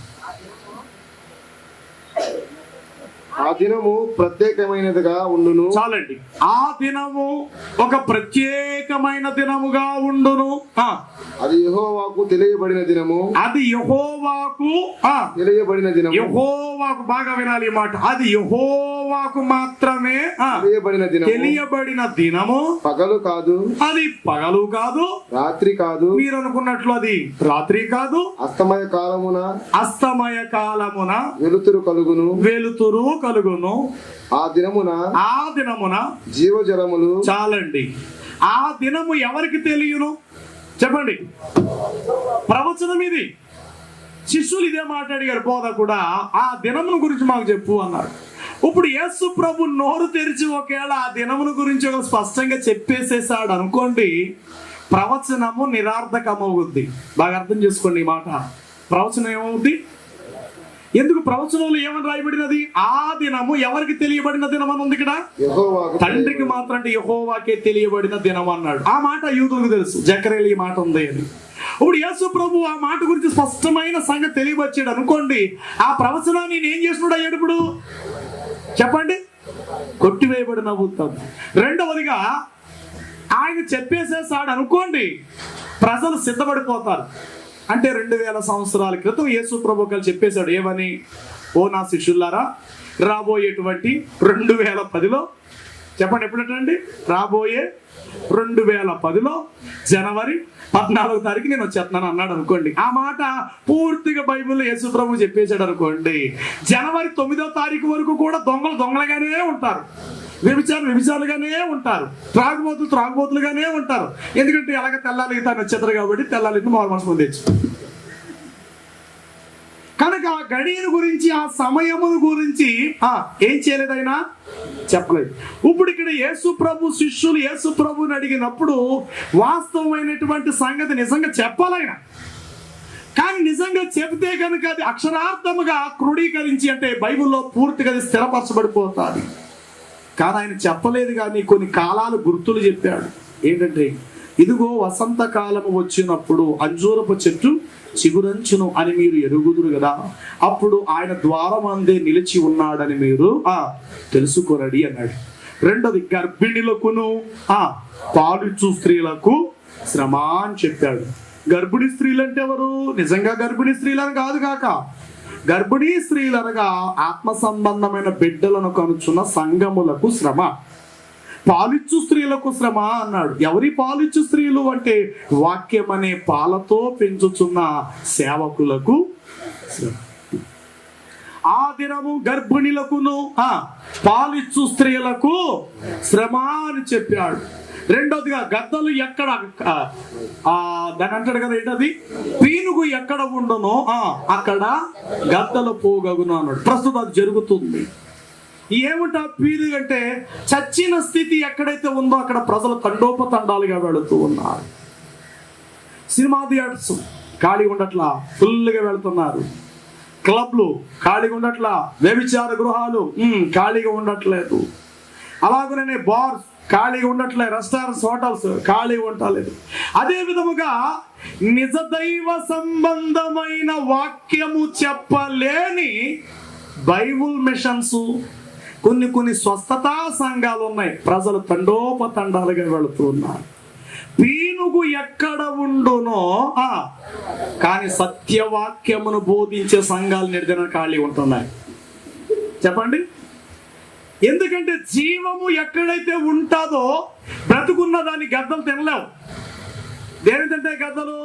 ఆ దినము ప్రత్యేకమైనదిగా ఉండును. చాలండి. ఆ దినము ఒక ప్రత్యేకమైన దినముగా ఉండును. అది యెహోవాకు తెలియబడిన దినము. అది యెహోవాకు తెలియబడిన దినము. యెహోవాకు, బాగా వినాలి ఈ మాట, అది యెహోవాకు మాత్రమే తెలియబడిన దినము. పగలు కాదు, అది పగలు కాదు, రాత్రి కాదు, మీరు అనుకున్నట్లు అది రాత్రి కాదు. అస్తమయ కాలమున వెలుతురు కలుగును. కలుగును. ఆ దినమున జీవజలములు. చాలండి. ఆ దినము ఎవరికి తెలియను చెప్పండి? ప్రవచనం ఇది. శిష్యులు ఇదే మాట అడిగారు, బోధకుడా ఆ దినమును గురించి మాకు చెప్పు అన్నారు. ఇప్పుడు యేసు ప్రభు నోరు తెరిచి ఒకవేళ ఆ దినమును గురించి ఒక స్పష్టంగా చెప్పేసేసాడు అనుకోండి, ప్రవచనము నిరార్థకమవుద్ది. బాగా అర్థం చేసుకోండి ఈ మాట. ప్రవచనం ఏమవుద్ది? ఎందుకు? ప్రవచనంలో ఏమని రాయబడినది? ఆ దినము ఎవరికి తెలియబడిన దినం అని ఉంది ఇక్కడ. తండ్రికి మాత్రం, అంటే యెహోవాకే తెలియబడిన దినం అన్నాడు. ఆ మాట యూదులకు తెలుసు, జకర్యాలో ఈ మాట ఉంది అని. ఇప్పుడు యేసు ప్రభు ఆ మాట గురించి స్పష్టమైన సంగతి తెలియవచ్చాడు అనుకోండి, ఆ ప్రవచనాన్ని నేను ఏం చేస్తున్నాడు అయ్యాడు ఇప్పుడు చెప్పండి? కొట్టివేయబడి నవ్వుతాం. రెండవదిగా ఆయన చెప్పేసేసాడు అనుకోండి, ప్రజలు సిద్ధపడిపోతారు. అంటే 2000 సంవత్సరాల క్రితం యేసు ప్రభు గారు చెప్పేశాడు ఏమని? ఓ నా శిష్యులారా, రాబోయేటువంటి 2010లో చెప్పండి, ఎప్పుడంటే రాబోయే 2010లో జనవరి 14వ తారీఖు నేను వచ్చేస్తున్నాను అన్నాడు అనుకోండి. ఆ మాట పూర్తిగా బైబిల్లో యేసు ప్రభు చెప్పేశాడు అనుకోండి. జనవరి 9వ తారీఖు వరకు కూడా దొంగలుగానే ఉంటారు, వ్యభిచారులుగానే ఉంటారు, త్రాగుబోతులుగానే ఉంటారు. ఎందుకంటే అలాగ తెల్లాలి తాను వచ్చేస్తారు కాబట్టి తెల్లాలి మారు మనసు ముందు తెచ్చు. కనుక ఆ గడియను గురించి, ఆ సమయమును గురించి ఏం చేయలేదు, ఆయన చెప్పలేదు. ఇప్పుడు ఇక్కడ యేసు ప్రభు శిష్యులు యేసు ప్రభుని అడిగినప్పుడు వాస్తవమైనటువంటి సంగతి నిజంగా చెప్పాలైనా, కానీ నిజంగా చెబితే కనుక అది అక్షరార్థముగా క్రోడీకరించి, అంటే బైబిల్లో పూర్తిగా అది స్థిరపరచబడిపోతుంది. కానీ ఆయన చెప్పలేదు, కానీ కొన్ని కాలాలు గుర్తులు చెప్పాడు. ఏంటంటే, ఇదిగో వసంతకాలము వచ్చినప్పుడు అంజూరపు చెట్టు చిగురంచును అని మీరు ఎరుగుదురు కదా, అప్పుడు ఆయన ద్వారమందే నిలిచి ఉన్నాడని మీరు తెలుసుకోరడి అన్నాడు. రెండోది, గర్భిణులకును పాలిచ్చు స్త్రీలకు శ్రమ అని చెప్పాడు. గర్భిణీ స్త్రీలు అంటే ఎవరు? నిజంగా గర్భిణీ స్త్రీలని కాదు కాక, గర్భిణీ స్త్రీలనగా ఆత్మ సంబంధమైన బిడ్డలను కనుచున్న సంఘములకు శ్రమ. పాలిచ్చు స్త్రీలకు శ్రమ అన్నాడు. ఎవరి పాలిచ్చు స్త్రీలు అంటే వాక్యం అనే పాలతో పెంచుచున్న సేవకులకు శ్రమ. ఆ దినము గర్భిణులకును పాలిచ్చు స్త్రీలకు శ్రమ అని చెప్పాడు. రెండోదిగా, గద్దలు ఎక్కడ దాని అంటాడు కదా, ఏంటది? పీనుగు ఎక్కడ ఉండనో అక్కడ గద్దలు పోగగును అన్నాడు. ప్రస్తుతం అది జరుగుతుంది. ఏమిటా పీనుగు అంటే, చచ్చిన స్థితి ఎక్కడైతే ఉందో అక్కడ ప్రజలు తండోపతండాలుగా వెళుతూ ఉన్నారు. సినిమా థియేటర్స్ ఖాళీ ఉండట్లా, ఫుల్గా వెళ్తున్నారు. క్లబ్లు ఖాళీగా ఉండట్లా, వ్యభిచార గృహాలు ఖాళీగా ఉండట్లేదు, అలాగనే బార్స్ ఖాళీగా ఉండట్లేదు, రెస్టారెంట్స్, హోటల్స్ ఖాళీగా ఉండలేదు. అదే విధముగా నిజ దైవ సంబంధమైన వాక్యము చెప్పలేని బైబుల్ మిషన్స్, కొన్ని స్వస్థతా సంఘాలు ఉన్నాయి. ప్రజలు తండోపతండాలుగా వెళుతున్నారు. పీనుగు ఎక్కడ ఉండునో కానీ సత్యవాక్యమును బోధించే సంఘాలు నిర్దిన ఖాళీ ఉంటున్నాయి. చెప్పండి, ఎందుకంటే జీవము ఎక్కడైతే ఉంటుందో బ్రతుకున్న దాన్ని గద్దలు తినలేవు. దేని తింటాయి గద్దలు?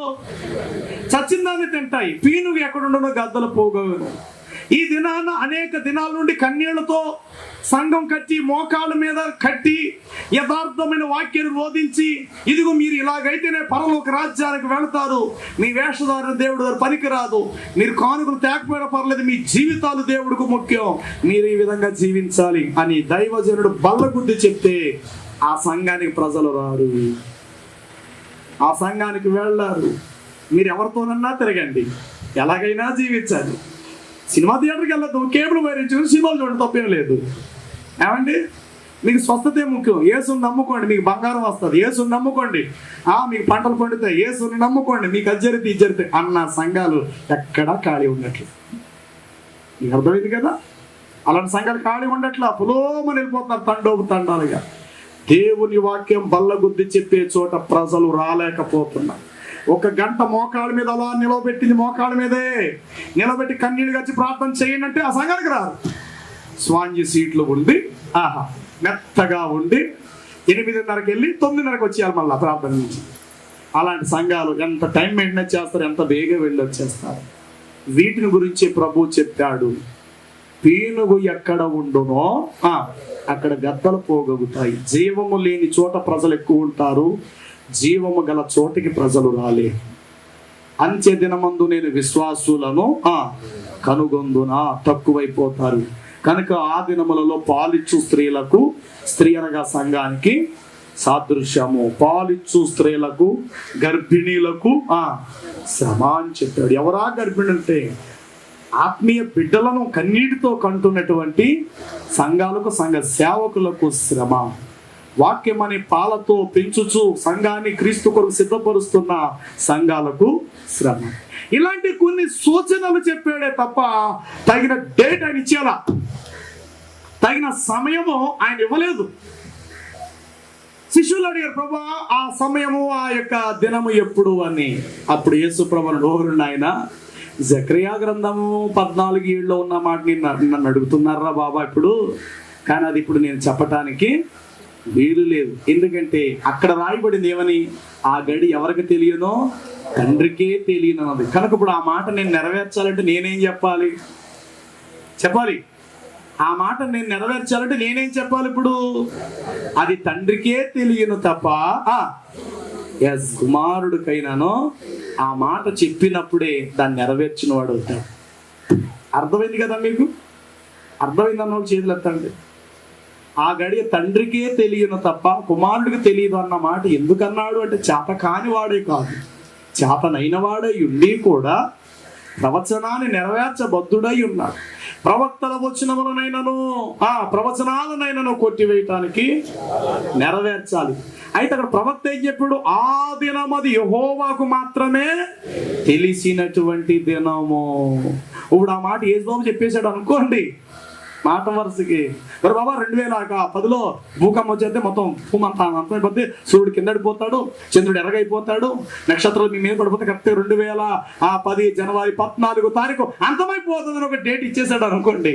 చచ్చిన దాన్ని తింటాయి. పీనుగు ఎక్కడుండనో గద్దలు పోగలను. ఈ దినాన అనేక దినాల నుండి కన్నీళ్లతో సంఘం కట్టి, మోకాళ్ళ మీద కట్టి, యథార్థమైన వాక్యాన్ని బోధించి, ఇదిగో మీరు ఇలాగైతేనే పరలోక రాజ్యానికి వెళతారు, మీ వేషధారణ దేవుడు పనికిరాదు, మీరు కానుకలు తేకపోయినా పర్లేదు, మీ జీవితాలు దేవుడికి ముఖ్యం, మీరు ఈ విధంగా జీవించాలి అని దైవజనుడు బల్లగుద్ది చెప్తే ఆ సంఘానికి ప్రజలు రారు, ఆ సంఘానికి వెళ్ళారు. మీరు ఎవరితోనన్నా తిరగండి, ఎలాగైనా జీవించాలి. సినిమా థియేటర్కి వెళ్ళదు, కేబుల్ వైరింగ్ చూసి సినిమాలు చూడండి, తప్పేం లేదు. ఏమండి, మీకు స్వస్థతే ముఖ్యం, యేసుని నమ్ముకోండి, మీకు బంగారం వస్తుంది, యేసుని నమ్ముకోండి, మీకు పంటలు పండుతాయి, యేసుని నమ్ముకోండి, మీకు అజ్జరితే ఇజ్జరితే అన్న సంఘాలు ఎక్కడా ఖాళీ ఉండట్లు. మీకు అర్థమైంది కదా? అలాంటి సంఘాలు ఖాళీ ఉండట్లా, పులోమని వెళ్ళిపోతున్నారు తండోపు తండాలుగా. దేవుని వాక్యం బల్లగుద్ది చెప్పే చోట ప్రజలు రాలేకపోతున్నారు. ఒక గంట మోకాళ్ళ మీద అలా నిలబెట్టింది, మోకాళ్ళ మీదే నిలబెట్టి కన్నీళ్ళు గచ్చి ప్రార్థన చేయండి అంటే ఆ సంఘానికి రారు. స్వాంజీ సీట్లు ఉండి మెత్తగా ఉండి 8:30కి వెళ్ళి 9:30కి వచ్చేయాలి మళ్ళీ ప్రార్థన నుంచి. అలాంటి సంఘాలు ఎంత టైం మెయింటైన్ చేస్తారు, ఎంత వేగంగా వెళ్ళి వచ్చేస్తారు. వీటిని గురించి ప్రభు చెప్పాడు, పీనుగు ఎక్కడ ఉండునో అక్కడ గద్దలు పోగొగుతాయి. జీవము లేని చోట ప్రజలు ఎక్కువ ఉంటారు, జీవము గల చోటికి ప్రజలు రాలే. అంత్య దినమందు నేను విశ్వాసులను కనుగొందునా, తక్కువైపోతారు. కనుక ఆ దినములలో పాలిచ్చు స్త్రీలకు, స్త్రీ అనగా సంఘానికి సాదృశ్యము, పాలిచ్చు స్త్రీలకు, గర్భిణీలకు శ్రమ అని చెప్పాడు. ఎవరా గర్భిణి అంటే ఆత్మీయ బిడ్డలను కన్నీటితో కంటున్నటువంటి సంఘాలకు, సంఘ సేవకులకు శ్రమ. వాక్యం అనే పాలతో పెంచుచు సంఘాన్ని క్రీస్తు కొరకు సిద్ధపరుస్తున్న సంఘాలకు శ్రమ. ఇలాంటి కొన్ని సూచనలు చెప్పాడే తప్ప తగిన డేట్ ఆయన ఇచ్చేలా, తగిన సమయము ఆయన ఇవ్వలేదు. శిష్యులు అడిగారు, ప్రభా ఆ సమయము, ఆ యొక్క దినము ఎప్పుడు అని. అప్పుడు యేసు ప్రభు నోరుని ఆయన, జకరియా గ్రంథము 14 ఉన్న మాట నన్ను అడుగుతున్నారా బాబా ఇప్పుడు, కానీ అది ఇప్పుడు నేను చెప్పటానికి వీలు లేదు. ఎందుకంటే అక్కడ రాయబడింది ఏమని, ఆ గడి ఎవరికి తెలియనో తండ్రికే తెలియనన్నది. కనుక ఇప్పుడు ఆ మాట నేను నెరవేర్చాలంటే నేనేం చెప్పాలి? ఆ మాట నేను నెరవేర్చాలంటే నేనేం చెప్పాలి? ఇప్పుడు అది తండ్రికే తెలియను తప్ప కుమారుడికైనానో ఆ మాట చెప్పినప్పుడే దాన్ని నెరవేర్చిన వాడు అవుతాడు. అర్థమైంది కదా మీకు? అర్థమైంది అన్న చేతులు ఎత్తండి. ఆ గడియ తండ్రికే తెలియను తప్ప కుమారుడికి తెలియదు అన్న మాట ఎందుకన్నాడు అంటే, చేత కాని వాడే కాదు, చేతనైన వాడై ఉండి కూడా ప్రవచనాన్ని నెరవేర్చబద్ధుడై ఉన్నాడు. ప్రవక్తల వచనములనైనను ప్రవచనాలనైనను కొట్టివేయటానికి నెరవేర్చాలి. అయితే అక్కడ ప్రవక్త ఏం చెప్పాడు? ఆ దినమది యెహోవాకు మాత్రమే తెలిసినటువంటి దినము. ఇప్పుడు ఆ మాట యేసుబాబు చెప్పేశాడు అనుకోండి మాట వరుసకి, మరి బాబా 2010లో భూకంపం వచ్చేస్తే మొత్తం భూమంతా అంతమైపోతే, సూర్యుడు కిందడిపోతాడు, చంద్రుడు ఎర్రగైపోతాడు, నక్షత్రాలు మీ మీద పడిపోతే కరెక్ట్గా 2010 జనవరి 14 అంతమైపోతుందని ఒక డేట్ ఇచ్చేసాడు అనుకోండి.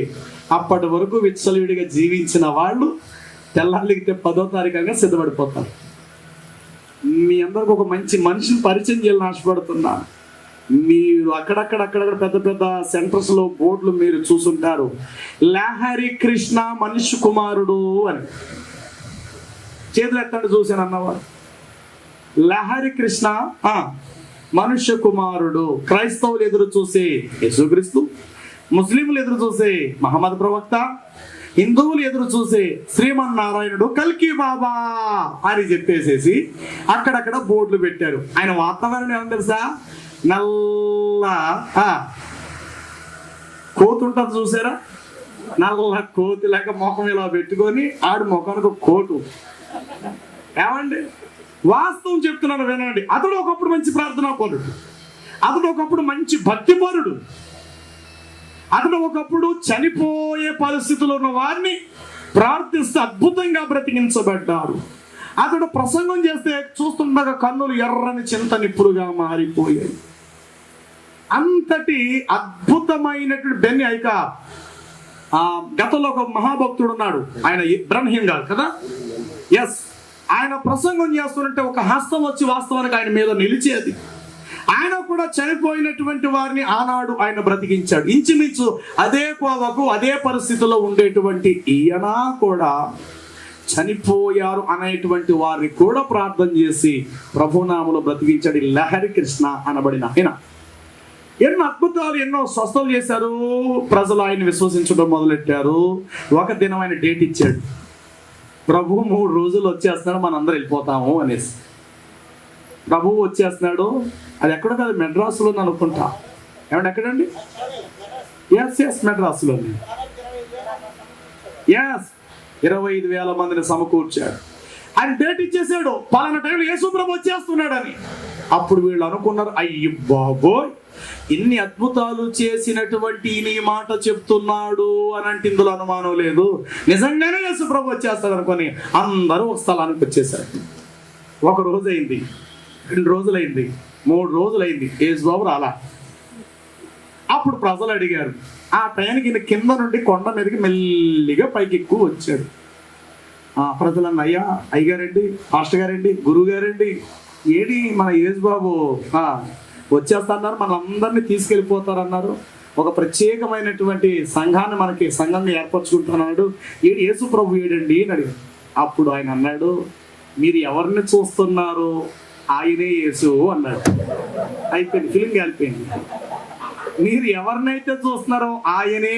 అప్పటి వరకు విచ్చలవిడిగా జీవించిన వాళ్ళు తెల్లారిగితే 10వ తారీఖుగా సిద్ధపడిపోతారు. మీ అందరికి ఒక మంచి మనిషిని పరిచయం చేయాలని ఆశపడుతున్నాను. మీరు అక్కడక్కడ పెద్ద పెద్ద సెంటర్స్ లో బోర్డులు మీరు చూసుంటారు, లహరి కృష్ణ మనిషి కుమారుడు అని. చేతులు ఎత్తండి చూసాను అన్నవారు. లహరి కృష్ణ మనుష్య కుమారుడు. క్రైస్తవులు ఎదురు చూసే యేసుక్రీస్తు, ముస్లింలు ఎదురు చూసే మహమ్మద్ ప్రవక్త, హిందువులు ఎదురు చూసే శ్రీమన్నారాయణుడు కల్కి బాబా అని చెప్పేసేసి అక్కడక్కడ బోర్డులు పెట్టారు. ఆయన వాతావరణం ఏమని తెలుసా? నల్ల కోతి ఉంటుంది చూసారా, నల్ల కోతి లేక ముఖం ఇలా పెట్టుకొని ఆడి ముఖానికి ఒక కోటు. ఏమండి, వాస్తవం చెప్తున్నాను వినండి. అతడు ఒకప్పుడు మంచి ప్రార్థనా పరుడు, అతడు ఒకప్పుడు మంచి భక్తిపరుడు, అతడు ఒకప్పుడు చనిపోయే పరిస్థితుల్లో ఉన్న వారిని ప్రార్థిస్తే అద్భుతంగా బ్రతికించబడ్డారు. అతడు ప్రసంగం చేస్తే చూస్తుండగా కన్నులు ఎర్రని చింత నిప్పులుగా మారిపోయాయి. అంతటి అద్భుతమైనటువంటి బెన్ని అయిక గతంలో ఒక మహాభక్తుడు ఉన్నాడు, ఆయన బ్రహ్మహీన్ గారు కదా. ఎస్, ఆయన ప్రసంగం చేస్తుంటే ఒక హస్తం వచ్చి వాస్తవానికి ఆయన మీద నిలిచేది. ఆయన కూడా చనిపోయినటువంటి వారిని ఆనాడు ఆయన బ్రతికించాడు. ఇంచుమించు అదే కోవకు అదే పరిస్థితిలో ఉండేటువంటి ఈయన కూడా చనిపోయారు అనేటువంటి వారిని కూడా ప్రార్థన చేసి ప్రభునామలో బ్రతికించాడు. లహరి కృష్ణ అనబడిన ఆయన ఎన్నో అద్భుతాలు, ఎన్నో స్వస్థలు చేశారు. ప్రజలు ఆయన విశ్వసించడం మొదలెట్టారు. ఒక దినం ఆయన డేట్ ఇచ్చాడు, ప్రభు 3 రోజులు వచ్చేస్తున్నాడు, మనందరం వెళ్ళిపోతాము అనేసి. ప్రభువు వచ్చేస్తున్నాడు. అది ఎక్కడ కాదు, మెడ్రాసులో అనుకుంటా. ఏమంటే ఎక్కడండి? ఎస్ మెడ్రాసులో. ఎస్, 25,000 మందిని సమకూర్చాడు. ఆయన డేట్ ఇచ్చేసాడు, పలానా టైంలో యేసు ప్రభు వచ్చేస్తున్నాడని. అప్పుడు వీళ్ళు అనుకున్నారు, అయ్యి బాబోయ్, ఇన్ని అద్భుతాలు చేసినటువంటి ఈ మాట చెప్తున్నాడు అని అంటే ఇందులో అనుమానం లేదు, నిజంగానే యేసు ప్రభు వచ్చేస్తాడు అనుకొని అందరూ ఒక స్థలానికి వచ్చేసారు. 1 రోజు అయింది, 2 రోజులైంది, 3 రోజులైంది, యేసు బాబు రాలా. అప్పుడు ప్రజలు అడిగారు. ఆ టైంకి ఈయన కింద నుండి కొండ మీదకి మెల్లిగా పైకి ఎక్కువ వచ్చాడు. ప్రజలన్న, అయ్యా, అయ్యగారండి, పాస్టర్ గారండి, గురువు గారండి, ఏడి మన యేసు బాబు వచ్చేస్తున్నారు, మనందరినీ తీసుకెళ్ళిపోతారన్నారు, ఒక ప్రత్యేకమైనటువంటి సంఘాన్ని మనకి సంఘంగా ఏర్పరచుకుంటున్నాడు, ఏడు యేసు ప్రభు ఏడండి అని అడిగారు. అప్పుడు ఆయన అన్నాడు, మీరు ఎవరిని చూస్తున్నారు? ఆయనే యేసు అన్నాడు. అయిపోయింది, ఫిలిం కాలిపోయింది. మీరు ఎవరినైతే చూస్తున్నారో ఆయనే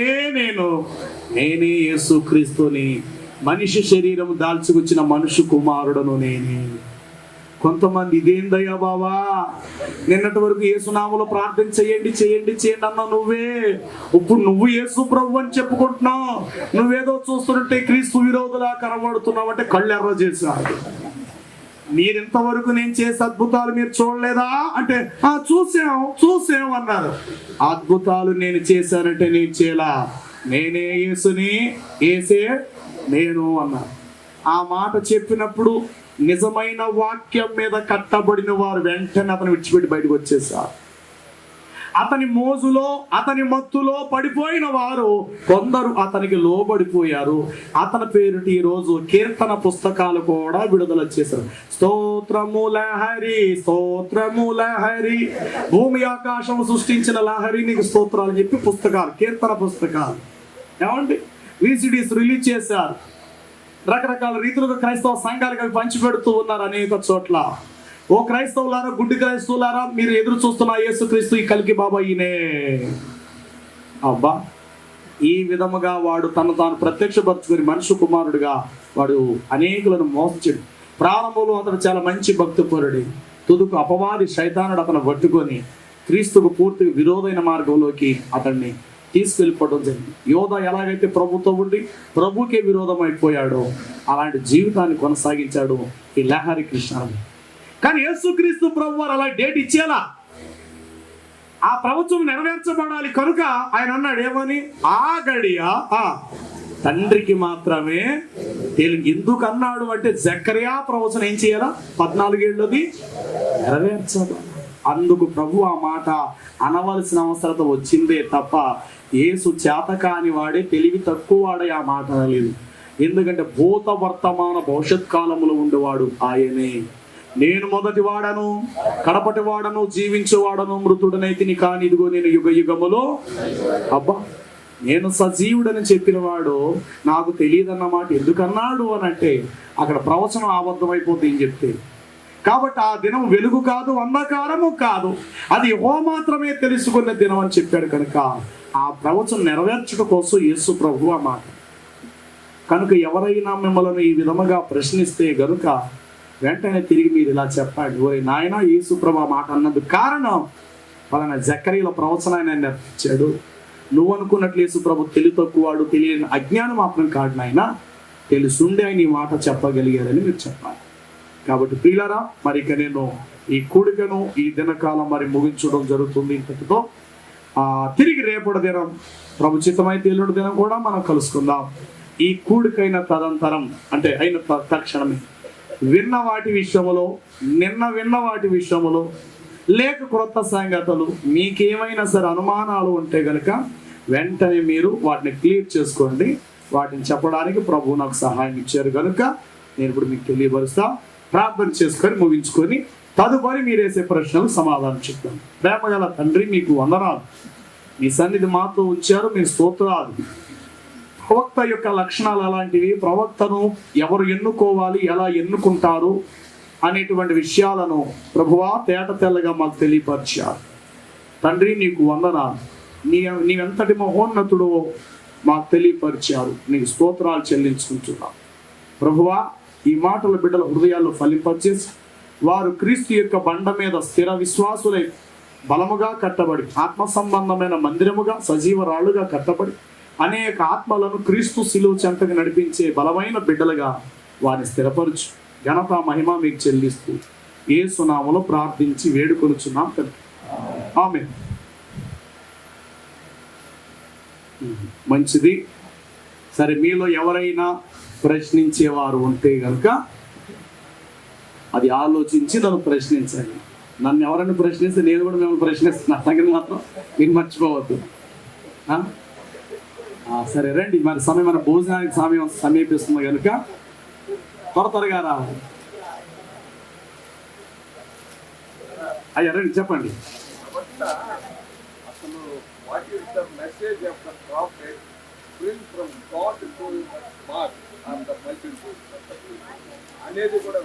నేనే యేసు క్రీస్తుని, మనిషి శరీరం దాల్చుకొచ్చిన మనుషు కుమారుడను నేనే. కొంతమంది ఇదేందయ్యా బావా, నిన్నటి వరకు యేసునామములో ప్రార్థన చేయండి అన్నా నువ్వే, ఇప్పుడు నువ్వు యేసు ప్రభు అని చెప్పుకుంటున్నావు, నువ్వేదో చూస్తుంటే క్రీస్తు విరోధులా కనబడుతున్నావు అంటే కళ్ళు ఎర్ర చేశాడు. మీరింతవరకు నేను చేసే అద్భుతాలు మీరు చూడలేదా అంటే చూసాం అన్నారు. అద్భుతాలు నేను చేశానంటే నేను చేయలా, నేనే యేసుని, యేసే నేను అన్నారు. ఆ మాట చెప్పినప్పుడు నిజమైన వాక్యం మీద కట్టబడిన వారు వెంటనే అతను విడిచిపెట్టి బయటకు వచ్చేసారు. అతని మోజులో, అతని మత్తులో పడిపోయిన వారు కొందరు అతనికి లోబడిపోయారు. అతని పేరుట ఈ రోజు కీర్తన పుస్తకాలు కూడా విడుదల చేశారు. స్తోత్రము లహరి, స్తోత్రము లహరి, భూమి ఆకాశము సృష్టించిన లహరి నీకు స్తోత్రాలు చెప్పి పుస్తకాలు, కీర్తన పుస్తకాలు ఏమండి VCDs రిలీజ్ చేశారు. రకరకాల రీతులుగా క్రైస్తవ సంఘాలకు అవి పంచిపెడుతూ ఉన్నారు అనేక చోట్ల. ఓ క్రైస్తవులారా, గుడ్డి క్రైస్తవులారా, మీరు ఎదురు చూస్తున్న యేసుక్రీస్తు ఈ కలికి బాబా ఈయనే. అబ్బా, ఈ విధముగా వాడు తను తాను ప్రత్యక్షపరుచుకుని మనుషు కుమారుడిగా వాడు అనేకులను మోసచెడు. ప్రారంభంలో అతను చాలా మంచి భక్తిపరుడి, తుదుకు అపవాది శైతానుడు అతను పట్టుకొని క్రీస్తుకు పూర్తిగా విరోధమైన మార్గంలోకి అతన్ని తీసుకెళ్ళిపోవడం జరిగింది. యోధ ఎలాగైతే ప్రభుతో ఉండి ప్రభుకే విరోధం అయిపోయాడో అలాంటి జీవితాన్ని కొనసాగించాడు ఈ లహరి కృష్ణ. కానీ యేసుక్రీస్తు ప్రభు వారు అలా డేట్ ఇచ్చేలా, ఆ ప్రవచనం నెరవేర్చబడాలి కనుక ఆయన అన్నాడు ఏమని, ఆ గడియ తండ్రికి మాత్రమే తెలుగు. ఎందుకు అన్నాడు అంటే జకర్యా ప్రవచనం ఏం చేయాలా, 14 ఏళ్ళది నెరవేర్చాలి. అందుకు ప్రభు ఆ మాట అనవలసిన అవసరత వచ్చిందే తప్ప యేసు చేత కాని వాడే, తెలివి తక్కువ వాడే ఆ మాట అనలేదు. ఎందుకంటే భూత వర్తమాన భవిష్యత్ కాలంలో ఉండేవాడు ఆయనే. నేను మొదటి వాడను, కడపటి వాడను, జీవించేవాడను, మృతుడనైతిని, కానీ ఇదిగో నేను యుగ యుగములో, అబ్బా, నేను సజీవుడని చెప్పిన వాడు నాకు తెలియదన్నమాట ఎందుకన్నాడు అని అంటే అక్కడ ప్రవచనం అబద్ధమైపోతుంది అని చెప్తే. కాబట్టి ఆ దినం వెలుగు కాదు, అంధకారము కాదు, అది యెహోవా మాత్రమే తెలుసుకున్న దినం అని చెప్పాడు. కనుక ఆ ప్రవచనం నెరవేర్చడం కోసం యేసు ప్రభు ఆ మాట. కనుక ఎవరైనా మిమ్మల్ని ఈ విధముగా ప్రశ్నిస్తే గనుక వెంటనే తిరిగి మీరు ఇలా చెప్పండి, ఓయ్ నాయన, యేసు ప్రభు మాట అన్నందుకు కారణం పలానా జకరీల ప్రవచనాన్ని ఆయన నేర్పించాడు. నువ్వు అనుకున్నట్లు యేసు ప్రభు తెలివి తక్కువవాడు, తెలియని అజ్ఞానం మాత్రం కాదు నాయన, తెలుసుండే ఆయన ఈ మాట చెప్పగలిగాడని మీరు చెప్పాలి. కాబట్టి ప్రియులారా, మరి ఇక నేను ఈ కూడికను ఈ దినకాలం మరి ముగించడం జరుగుతుంది ఇంతటితో. తిరిగి రేపటి దినం ప్రభు చిత్తమైతే ఎల్లుండి దినం కూడా మనం కలుసుకుందాం. ఈ కూడికైన తదంతరం అంటే అయిన తక్షణమే విన్న వాటి విషయములో, నిన్న విన్న వాటి విషయములో లేక క్రొత్త సంగతులు మీకేమైనా సరే అనుమానాలు ఉంటే గనుక వెంటనే మీరు వాటిని క్లియర్ చేసుకోండి. వాటిని చెప్పడానికి ప్రభు నాకు సహాయం ఇచ్చారు కనుక నేను ఇప్పుడు మీకు తెలియపరుస్తా. ప్రార్థన చేసుకొని ముగించుకొని తదుపరి మీరు వేసే ప్రశ్నలు సమాధానం చెప్తాను. ప్రేమగల తండ్రి, మీకు వందనాలు. మీ సన్నిధి మాతో ఉంచారు, మీ స్తోత్రాలు. ప్రవక్త యొక్క లక్షణాలు అలాంటివి, ప్రవక్తను ఎవరు ఎన్నుకోవాలి, ఎలా ఎన్నుకుంటారు అనేటువంటి విషయాలను ప్రభువా తేట తెల్లగా మాకు తెలియపరిచారు. తండ్రి, నీకు వందనాలు. నీవెంతటి మహోన్నతుడో మాకు తెలియపరిచారు. నీకు స్తోత్రాలు చెల్లించుకుంటున్నాం ప్రభువా. ఈ మాటల బిడ్డల హృదయాల్లో ఫలింపచేసి వారు క్రీస్తు యొక్క బండ మీద స్థిర విశ్వాసులై బలముగా కట్టబడి ఆత్మ సంబంధమైన మందిరముగా సజీవరాళ్ళుగా కట్టబడి అనేక ఆత్మలను క్రీస్తు శిలువ చెంతకు నడిపించే బలమైన బిడ్డలుగా వారిని స్థిరపరచు. ఘనత మహిమ మీకు చెల్లిస్తూ యేసు నామములో ప్రార్థించి వేడుకొనుచున్నాం తండ్రి. ఆమేన్. మంచిది. సరే, మీలో ఎవరైనా ప్రశ్నించేవారు ఉంటే కనుక అది ఆలోచించి నన్ను ప్రశ్నించండి. నన్ను ఎవరైనా ప్రశ్నిస్తే నేను కూడా మిమ్మల్ని ప్రశ్నిస్తున్నాను. సంగతి మాత్రం మీరు మర్చిపోవద్దు. సరే రండి, మరి సమయం మన భోజనానికి సమయం సమీపిస్తుంది కనుక త్వరగా రావాలి. అయ్యా రండి, చెప్పండి. అసలు what is the message of the prophet bring from God to మార్ ఆన్ ద మల్టిట్యూడ్ అనేది కూడా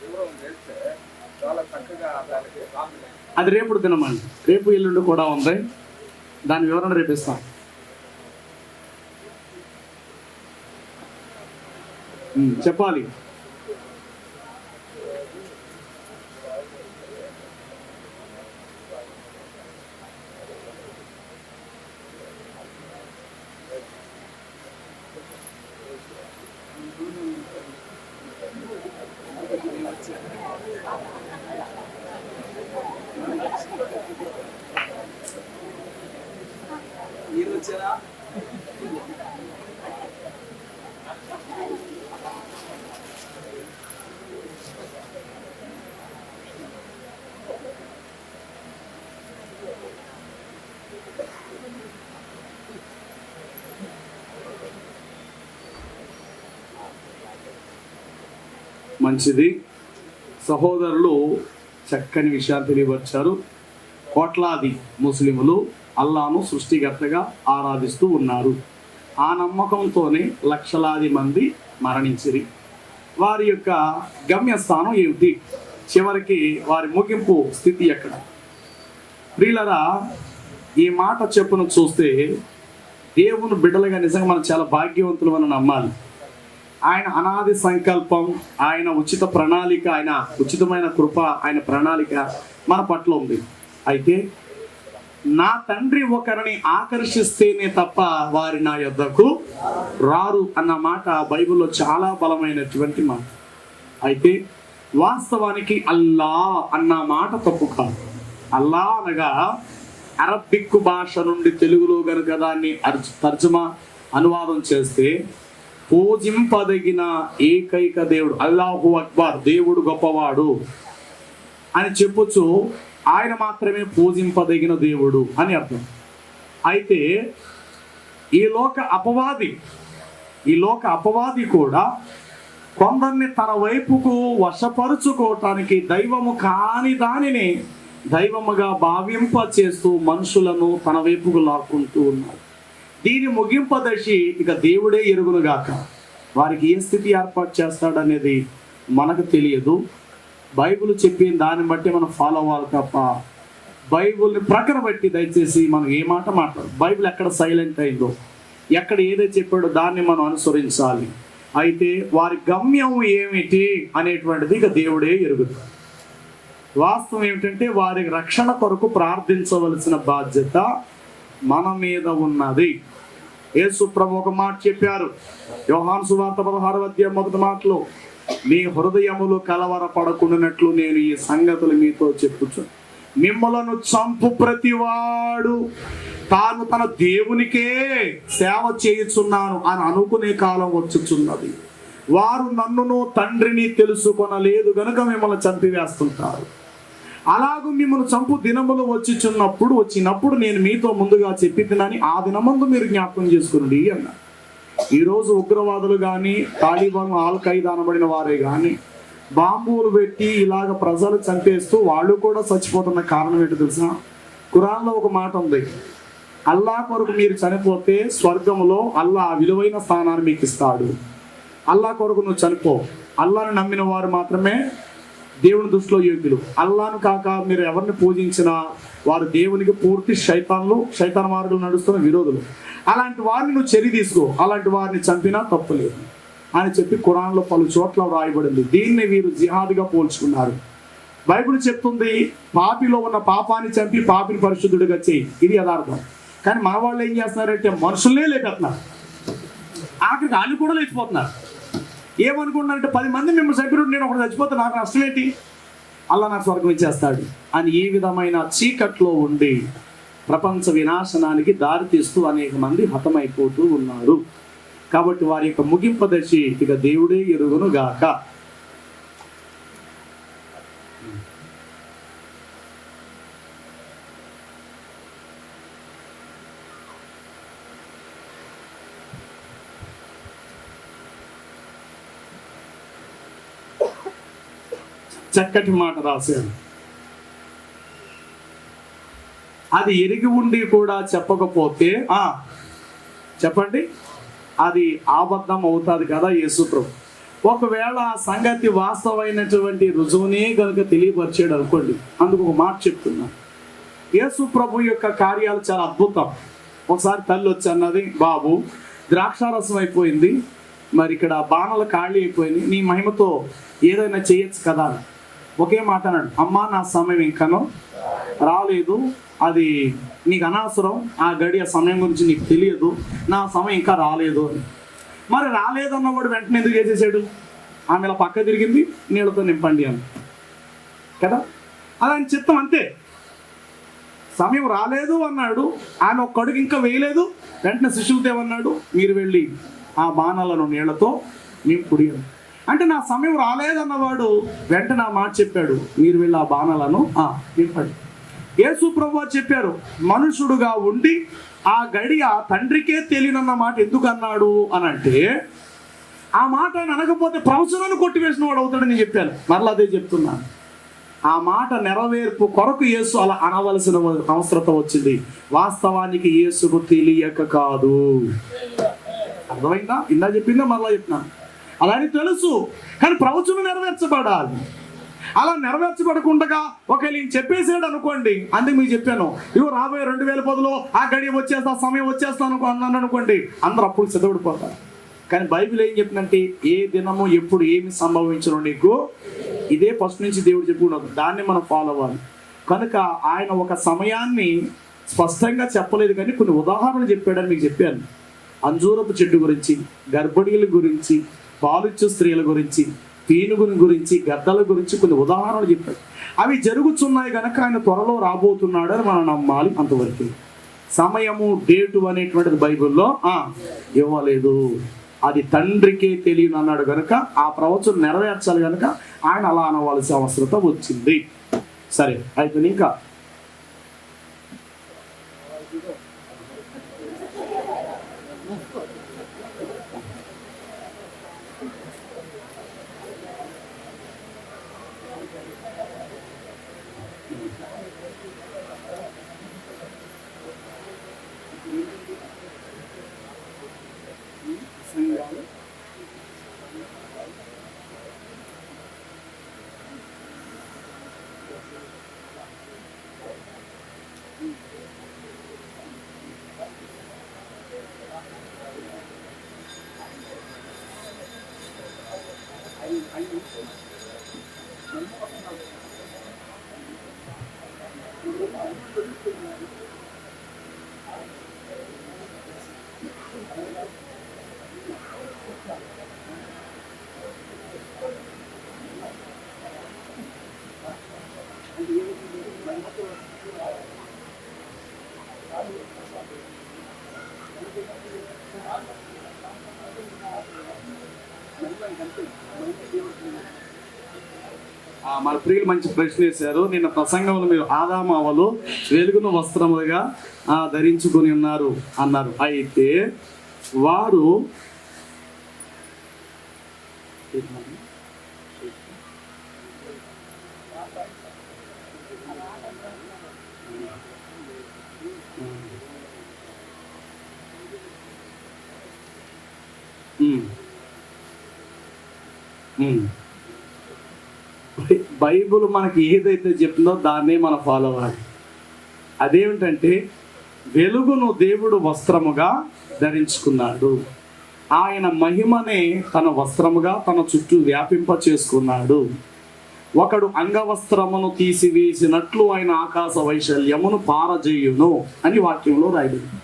వివరం చేస్తే చాలా చక్కగా దానికి అది రేపు తినమండి. రేపు ఎల్లుండి కూడా ఉంది, దాని వివరణ రేపిస్తాం. చెప్పాలి. మీరు వచ్చారా? మంచిది. సహోదరులు చక్కని విషయాలు తెలియవచ్చారు. కోట్లాది ముస్లిములు అల్లాను సృష్టికర్తగా ఆరాధిస్తూ ఉన్నారు. ఆ నమ్మకంతోనే లక్షలాది మంది మరణించిరి. వారి యొక్క గమ్యస్థానం ఏమిటి? చివరికి వారి ముగింపు స్థితి ఎక్కడ? ప్రియులరా, ఈ మాట చెప్పును చూస్తే దేవుని బిడ్డలుగా నిజంగా మనం చాలా భాగ్యవంతులు అని నమ్మాలి. ఆయన అనాది సంకల్పం, ఆయన ఉచిత ప్రణాళిక, ఆయన ఉచితమైన కృప, ఆయన ప్రణాళిక మన పట్ల ఉంది. అయితే నా తండ్రి ఒకరిని ఆకర్షిస్తేనే తప్ప వారి నా యొద్దకు రారు అన్న మాట బైబిల్లో చాలా బలమైనటువంటి మాట. అయితే వాస్తవానికి అల్లా అన్న మాట తప్పు కాదు. అల్లా అనగా అరబిక్ భాష నుండి తెలుగులో గనుక దాన్ని తర్జుమా అనువాదం చేస్తే పూజింపదగిన ఏకైక దేవుడు, అల్లాహు అక్బర్, దేవుడు గొప్పవాడు అని చెప్పొచ్చు. ఆయన మాత్రమే పూజింపదగిన దేవుడు అని అర్థం. అయితే ఈ లోక అపవాది కూడా కొందరిని తన వైపుకు వశపరుచుకోవటానికి దైవము కాని దానిని దైవముగా భావింప చేస్తూ మనుషులను తన వైపుకు లాక్కుంటూ ఉన్నారు. దీని ముగింపదశి ఇక దేవుడే ఎరుగునుగాక. వారికి ఏ స్థితి ఏర్పాటు చేస్తాడనేది మనకు తెలియదు. బైబిల్ చెప్పిన దాన్ని బట్టి మనం ఫాలో అవ్వాలి తప్ప బైబిల్ని ప్రక్కన బట్టి దయచేసి మనం ఏ మాట మాట్లాడు. బైబిల్ ఎక్కడ సైలెంట్ అయిందో, ఎక్కడ ఏదైతే చెప్పాడో దాన్ని మనం అనుసరించాలి. అయితే వారి గమ్యం ఏమిటి అనేటువంటిది ఇక దేవుడే ఎరుగుతాడు. వాస్తవం ఏమిటంటే వారి రక్షణ కొరకు ప్రార్థించవలసిన బాధ్యత మన మీద ఉన్నది. యేసు ప్రభు ఒక మాట చెప్పారు, యోహాను సువార్త 16వ అధ్యాయం మొదటి మాటలో, మీ హృదయములు కలవరపడకుండానట్లు నేను ఈ సంగతులు మీతో చెప్పుచు, మిమ్మలను చంపు ప్రతివాడు తాను తన దేవునికే సేవ చేయుచున్నాను అని అనుకునే కాలం వచ్చుచున్నది. వారు నన్నును తండ్రిని తెలుసుకొనలేదు గనుక మిమ్మల్ని చంపివేస్తుంటారు. అలాగూ మిమ్మల్ని చంపు దినములు వచ్చినప్పుడు నేను మీతో ముందుగా చెప్పినాని ఆ దినమందు మీరు జ్ఞాపకం చేసుకునండి అన్నారు. ఈరోజు ఉగ్రవాదులు కానీ, తాలిబాన్, ఆల్ ఖైదా అనబడిన వారే కానీ బాంబులు పెట్టి ఇలాగ ప్రజలు చంపేస్తూ వాళ్ళు కూడా చచ్చిపోతున్న కారణం ఏంటో తెలుసా? ఖురాన్లో ఒక మాట ఉంది, అల్లా కొరకు మీరు చనిపోతే స్వర్గంలో అల్లా విలువైన స్థానాన్ని మీకు ఇస్తాడు. అల్లా కొరకు నువ్వు చనిపో. అల్లాను నమ్మిన వారు మాత్రమే దేవుని దృష్టిలో యోగ్యులు. అల్లాను కాక మీరు ఎవరిని పూజించినా వారు దేవునికి పూర్తి శైతాన్ మార్గంలో నడుస్తున్న విరోధులు. అలాంటి వారిని నువ్వు చర్య తీసుకో, అలాంటి వారిని చంపినా తప్పులేదు అని చెప్పి ఖురాన్లో పలు చోట్ల వ్రాయబడింది. దీన్ని వీరు జిహాద్గా పోల్చుకున్నారు. బైబిల్ చెప్తుంది, పాపిలో ఉన్న పాపాన్ని చంపి పాపిని పరిశుద్ధుడిగా చేయి, ఇది యథార్థం. కానీ మన వాళ్ళు ఏం చేస్తున్నారంటే మనుషులనే లేపెత్తున్నారు, ఆఖరికి వాళ్ళు కూడా లేచిపోతున్నారు. ఏమనుకుంటున్నారంటే 10 మంది మిమ్మల్ని చంపినట్టు నేను ఒకటి చచ్చిపోతే నాకు నష్టం ఏంటి, అల్లా నాకు స్వర్గం ఇచ్చేస్తాడు అని ఈ విధమైన చీకట్లో ఉండి ప్రపంచ వినాశనానికి దారితీస్తూ అనేక మంది హతమైపోతూ ఉన్నారు. కాబట్టి వారి యొక్క ముగింపు దశ ఇక దేవుడే ఎరుగును గాక. చక్కటి మాట రాశాడు. అది ఎరిగి ఉండి కూడా చెప్పకపోతే చెప్పండి, అది అబద్ధం అవుతుంది కదా యేసు ప్రభు. ఒకవేళ ఆ సంగతి వాస్తవమైనటువంటి రుజువునే కనుక తెలియపరిచాడు అనుకోండి, అందుకు ఒక మాట చెప్తున్నా, యేసు ప్రభు యొక్క కార్యాలు చాలా అద్భుతం. ఒకసారి తల్లి వచ్చి అన్నది, బాబు ద్రాక్షారసం అయిపోయింది, మరి ఇక్కడ బాణాలు ఖాళీ అయిపోయింది, నీ మహిమతో ఏదైనా చేయొచ్చు కదా. ఒకే మాట అన్నాడు, అమ్మా నా సమయం ఇంకనో రాలేదు, అది నీకు అనవసరం, ఆ గడియ సమయం గురించి నీకు తెలియదు, నా సమయం ఇంకా రాలేదు అని. మరి రాలేదన్నవాడు వెంటనే ఎందుకు చేసేసాడు? ఆమె ఇలా పక్క తిరిగింది, నీళ్ళతో నింపండి అని కదా, అదని చిత్తం అంతే. సమయం రాలేదు అన్నాడు, ఆమె ఒక్క అడుగు ఇంకా వేయలేదు, వెంటనే శిష్యులతో ఏమన్నాడు, మీరు వెళ్ళి ఆ బాణాలను నీళ్లతో నింపుడి అని. అంటే నా సమయం రాలేదన్నవాడు వెంటనే ఆ మాట చెప్పాడు, మీరు వెళ్ళి ఆ బాణాలను నింపండి. యేసు ప్రభువు చెప్పారు, మనుషుడుగా ఉండి ఆ గడియ తండ్రికే తెలియనన్న మాట ఎందుకు అన్నాడు అని అంటే, ఆ మాట ఆయన అనకపోతే ప్రవచనాన్ని కొట్టివేసిన వాడు అవుతాడని చెప్పాను. మరలా అదే చెప్తున్నాను, ఆ మాట నెరవేర్పు కొరకు యేసు అలా అనవలసిన అవసరత వచ్చింది. వాస్తవానికి యేసుకు తెలియక కాదు. అర్థమైందా? ఇందా చెప్పిందా మరలా చెప్పినాను. అలానే తెలుసు, కానీ ప్రవచనం నెరవేర్చబడాలి. అలా నెరవేర్చబడకుండా ఒకవేళ ఈయన చెప్పేసాడు అనుకోండి, అందుకు మీకు చెప్పాను, ఇగో రాబోయే 2010లో ఆ గడియ వచ్చేస్తా, సమయం వచ్చేస్తాను అన్నాను అనుకోండి, అందరూ అప్పుడు సిద్ధపడిపోతారు. కానీ బైబిల్ ఏం చెప్తుందంటే, ఏ దినము ఎప్పుడు ఏమి సంభవించను నీకు ఇదే ఫస్ట్ నుంచి దేవుడు చెప్పుకున్నాడు, దాన్ని మనం ఫాలో అవ్వాలి. కనుక ఆయన ఒక సమయాన్ని స్పష్టంగా చెప్పలేదు, కానీ కొన్ని ఉదాహరణలు చెప్పాడని మీకు చెప్పాను. అంజూరపు చెట్టు గురించి, గర్భిణీల గురించి, పాలిచ్చు స్త్రీల గురించి, పీనుగుని గురించి, గద్దల గురించి కొన్ని ఉదాహరణలు చెప్పాడు. అవి జరుగుతున్నాయి కనుక ఆయన త్వరలో రాబోతున్నాడు అని మనం నమ్మాలి. అంతవరకు సమయము డేటు అనేటువంటిది బైబిల్లో ఇవ్వలేదు, అది తండ్రికే తెలియను అన్నాడు కనుక ఆ ప్రవచనం నెరవేర్చాలి కనుక ఆయన అలా అనవలసిన అవసరం వచ్చింది. సరే అయితే ఇంకా మన ప్రియులు మంచి ప్రశ్న వేశారు. నిన్న ప్రసంగంలో మీరు ఆదామావలు వెలుగును వస్త్రములుగా ధరించుకొని ఉన్నారు అన్నారు. అయితే వారు బైబుల్ మనకి ఏదైతే చెప్తుందో దాన్నే మనం ఫాలో అవ్వాలి. అదేమిటంటే వెలుగును దేవుడు వస్త్రముగా ధరించుకున్నాడు. ఆయన మహిమనే తన వస్త్రముగా తన చుట్టూ వ్యాపింప చేసుకున్నాడు. ఒకడు అంగవస్త్రమును తీసివేసినట్లు ఆయన ఆకాశ వైశల్యమును పారజేయును అని వాక్యంలో రాయబడింది.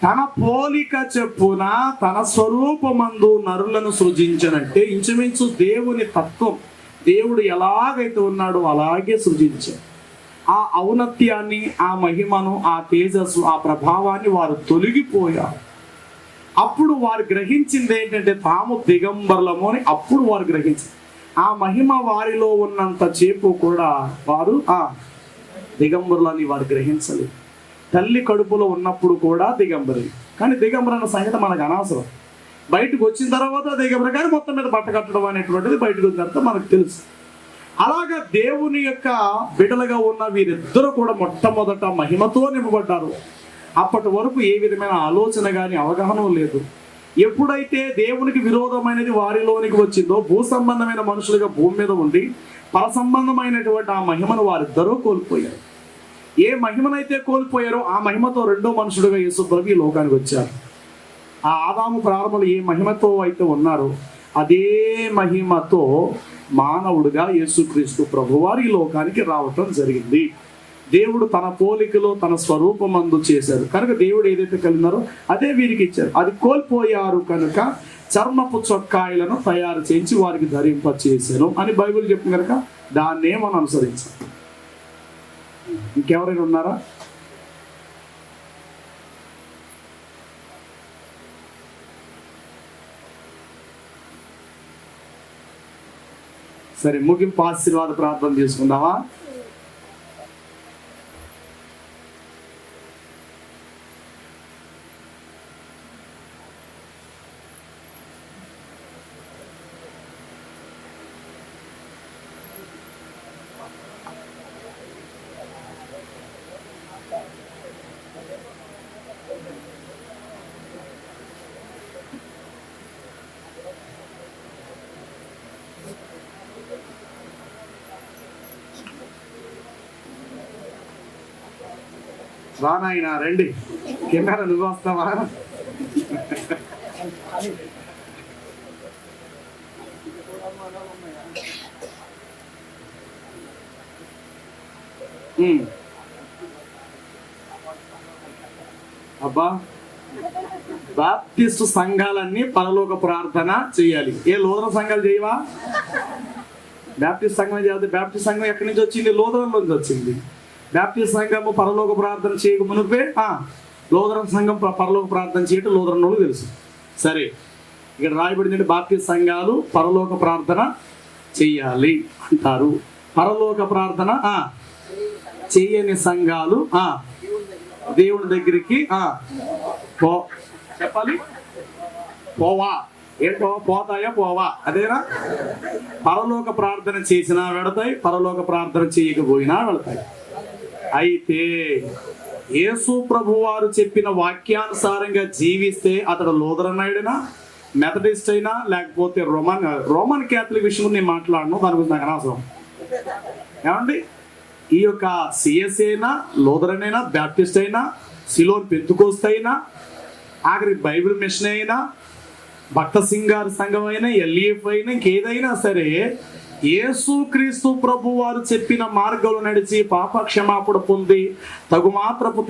తన పోలిక చెప్పున తన స్వరూపమందు నరులను సృజించనంటే ఇంచుమించు దేవుని తత్వం, దేవుడు ఎలాగైతే ఉన్నాడో అలాగే సృజించాడు. ఆ ఔన్నత్యాన్ని, ఆ మహిమను, ఆ తేజస్సు, ఆ ప్రభావాన్ని వారు తొలగిపోయారు. అప్పుడు వారు గ్రహించింది ఏంటంటే తాము దిగంబరులము అని అప్పుడు వారు గ్రహించారు. ఆ మహిమ వారిలో ఉన్నంత చేపు కూడా వారు దిగంబరులని వారు గ్రహించలేదు. తల్లి కడుపులో ఉన్నప్పుడు కూడా దిగంబరి, కానీ దిగంబర అన్న సంగతి మనకు అనవసరం. బయటకు వచ్చిన తర్వాత దిగంబర, కానీ మొత్తం మీద బట్ట కట్టడం అనేటువంటిది బయటకు వచ్చిన తర్వాత మనకు తెలుసు. అలాగా దేవుని యొక్క బిడ్డలుగా ఉన్న వీరిద్దరూ కూడా మొట్టమొదట మహిమతో నింపబడ్డారు. అప్పటి వరకు ఏ విధమైన ఆలోచన కానీ అవగాహన లేదు. ఎప్పుడైతే దేవునికి విరోధమైనది వారిలోనికి వచ్చిందో, భూ సంబంధమైన మనుషులుగా భూమి మీద ఉండి పర సంబంధమైనటువంటి ఆ మహిమను వారిద్దరూ కోల్పోయారు. ఏ మహిమనైతే కోల్పోయారో ఆ మహిమతో రెండో మనుషుడుగా యేసు ప్రభు ఈ లోకానికి వచ్చారు. ఆ ఆదాము ప్రారంభంలో ఏ మహిమతో అయితే ఉన్నారో అదే మహిమతో మానవుడిగా యేసుక్రీస్తు ప్రభువారు ఈ లోకానికి రావటం జరిగింది. దేవుడు తన పోలికలో తన స్వరూపమందు చేశారు కనుక దేవుడు ఏదైతే కలిగినారో అదే వీరికి ఇచ్చారు. అది కోల్పోయారు కనుక చర్మపు చొక్కాయలను తయారు చేయించి వారికి ధరింప చేశారు అని బైబిల్ చెప్పింది కనుక దాన్నే మనం అనుసరించాం. ఇంకెవరైనా ఉన్నారా? సరే, ముగింపు ఆశీర్వాద ప్రార్థన చేసుకుందామా? రానాయన రండి, కెమెరా నువ్వు వస్తావా? అబ్బా, బాప్టిస్టు సంఘాలన్నీ పరలోక ప్రార్థన చేయాలి. ఏ లోదర సంఘాలు చేయవా? బాప్టిస్ట్ సంఘం చేయాలి. బాప్టిస్ట్ సంఘం ఎక్కడి నుంచి వచ్చింది? లోదరం నుంచి వచ్చింది. బాప్టిస్ట్ సంఘము పరలోక ప్రార్థన చేయక మునిపే లోదరం సంఘం పరలోక ప్రార్థన చేయటం లోదరం వాళ్ళు తెలుసు. సరే, ఇక్కడ రాయబడింది బాప్టిస్ట్ సంఘాలు పరలోక ప్రార్థన చెయ్యాలి అంటారు. పరలోక ప్రార్థన చెయ్యని సంఘాలు దేవుని దగ్గరికి చెప్పాలి. పోవా, ఏంటో పోతాయా? పోవా, అదేనా? పరలోక ప్రార్థన చేసినా వెళతాయి, పరలోక ప్రార్థన చేయకపోయినా వెళతాయి. అయితే యేసు ప్రభు వారు చెప్పిన వాక్యానుసారంగా జీవిస్తే అతడు లూథరనైనా, మెథడిస్ట్ అయినా, లేకపోతే రోమన్ క్యాథలిక్ విషయం నేను మాట్లాడను, దాని గురించి నాకు అనవసరం. ఏమండి, ఈ యొక్క సిఎస్ఏ అయినా, లూథరన్ అయినా, బ్యాప్టిస్ట్ అయినా, సిలోన్ పెంతుకోస్తు అయినా, ఆఖరి బైబిల్ మిషన్ అయినా, భక్త సింగార్ సంఘం అయినా, ఎల్ఈఎఫ్ అయినా, ఇంకేదైనా సరే యేసుక్రీస్తు ప్రభు వారు చెప్పిన మార్గంలో నడిచి పాప క్షమాపణ పొంది తగుమాత్రపు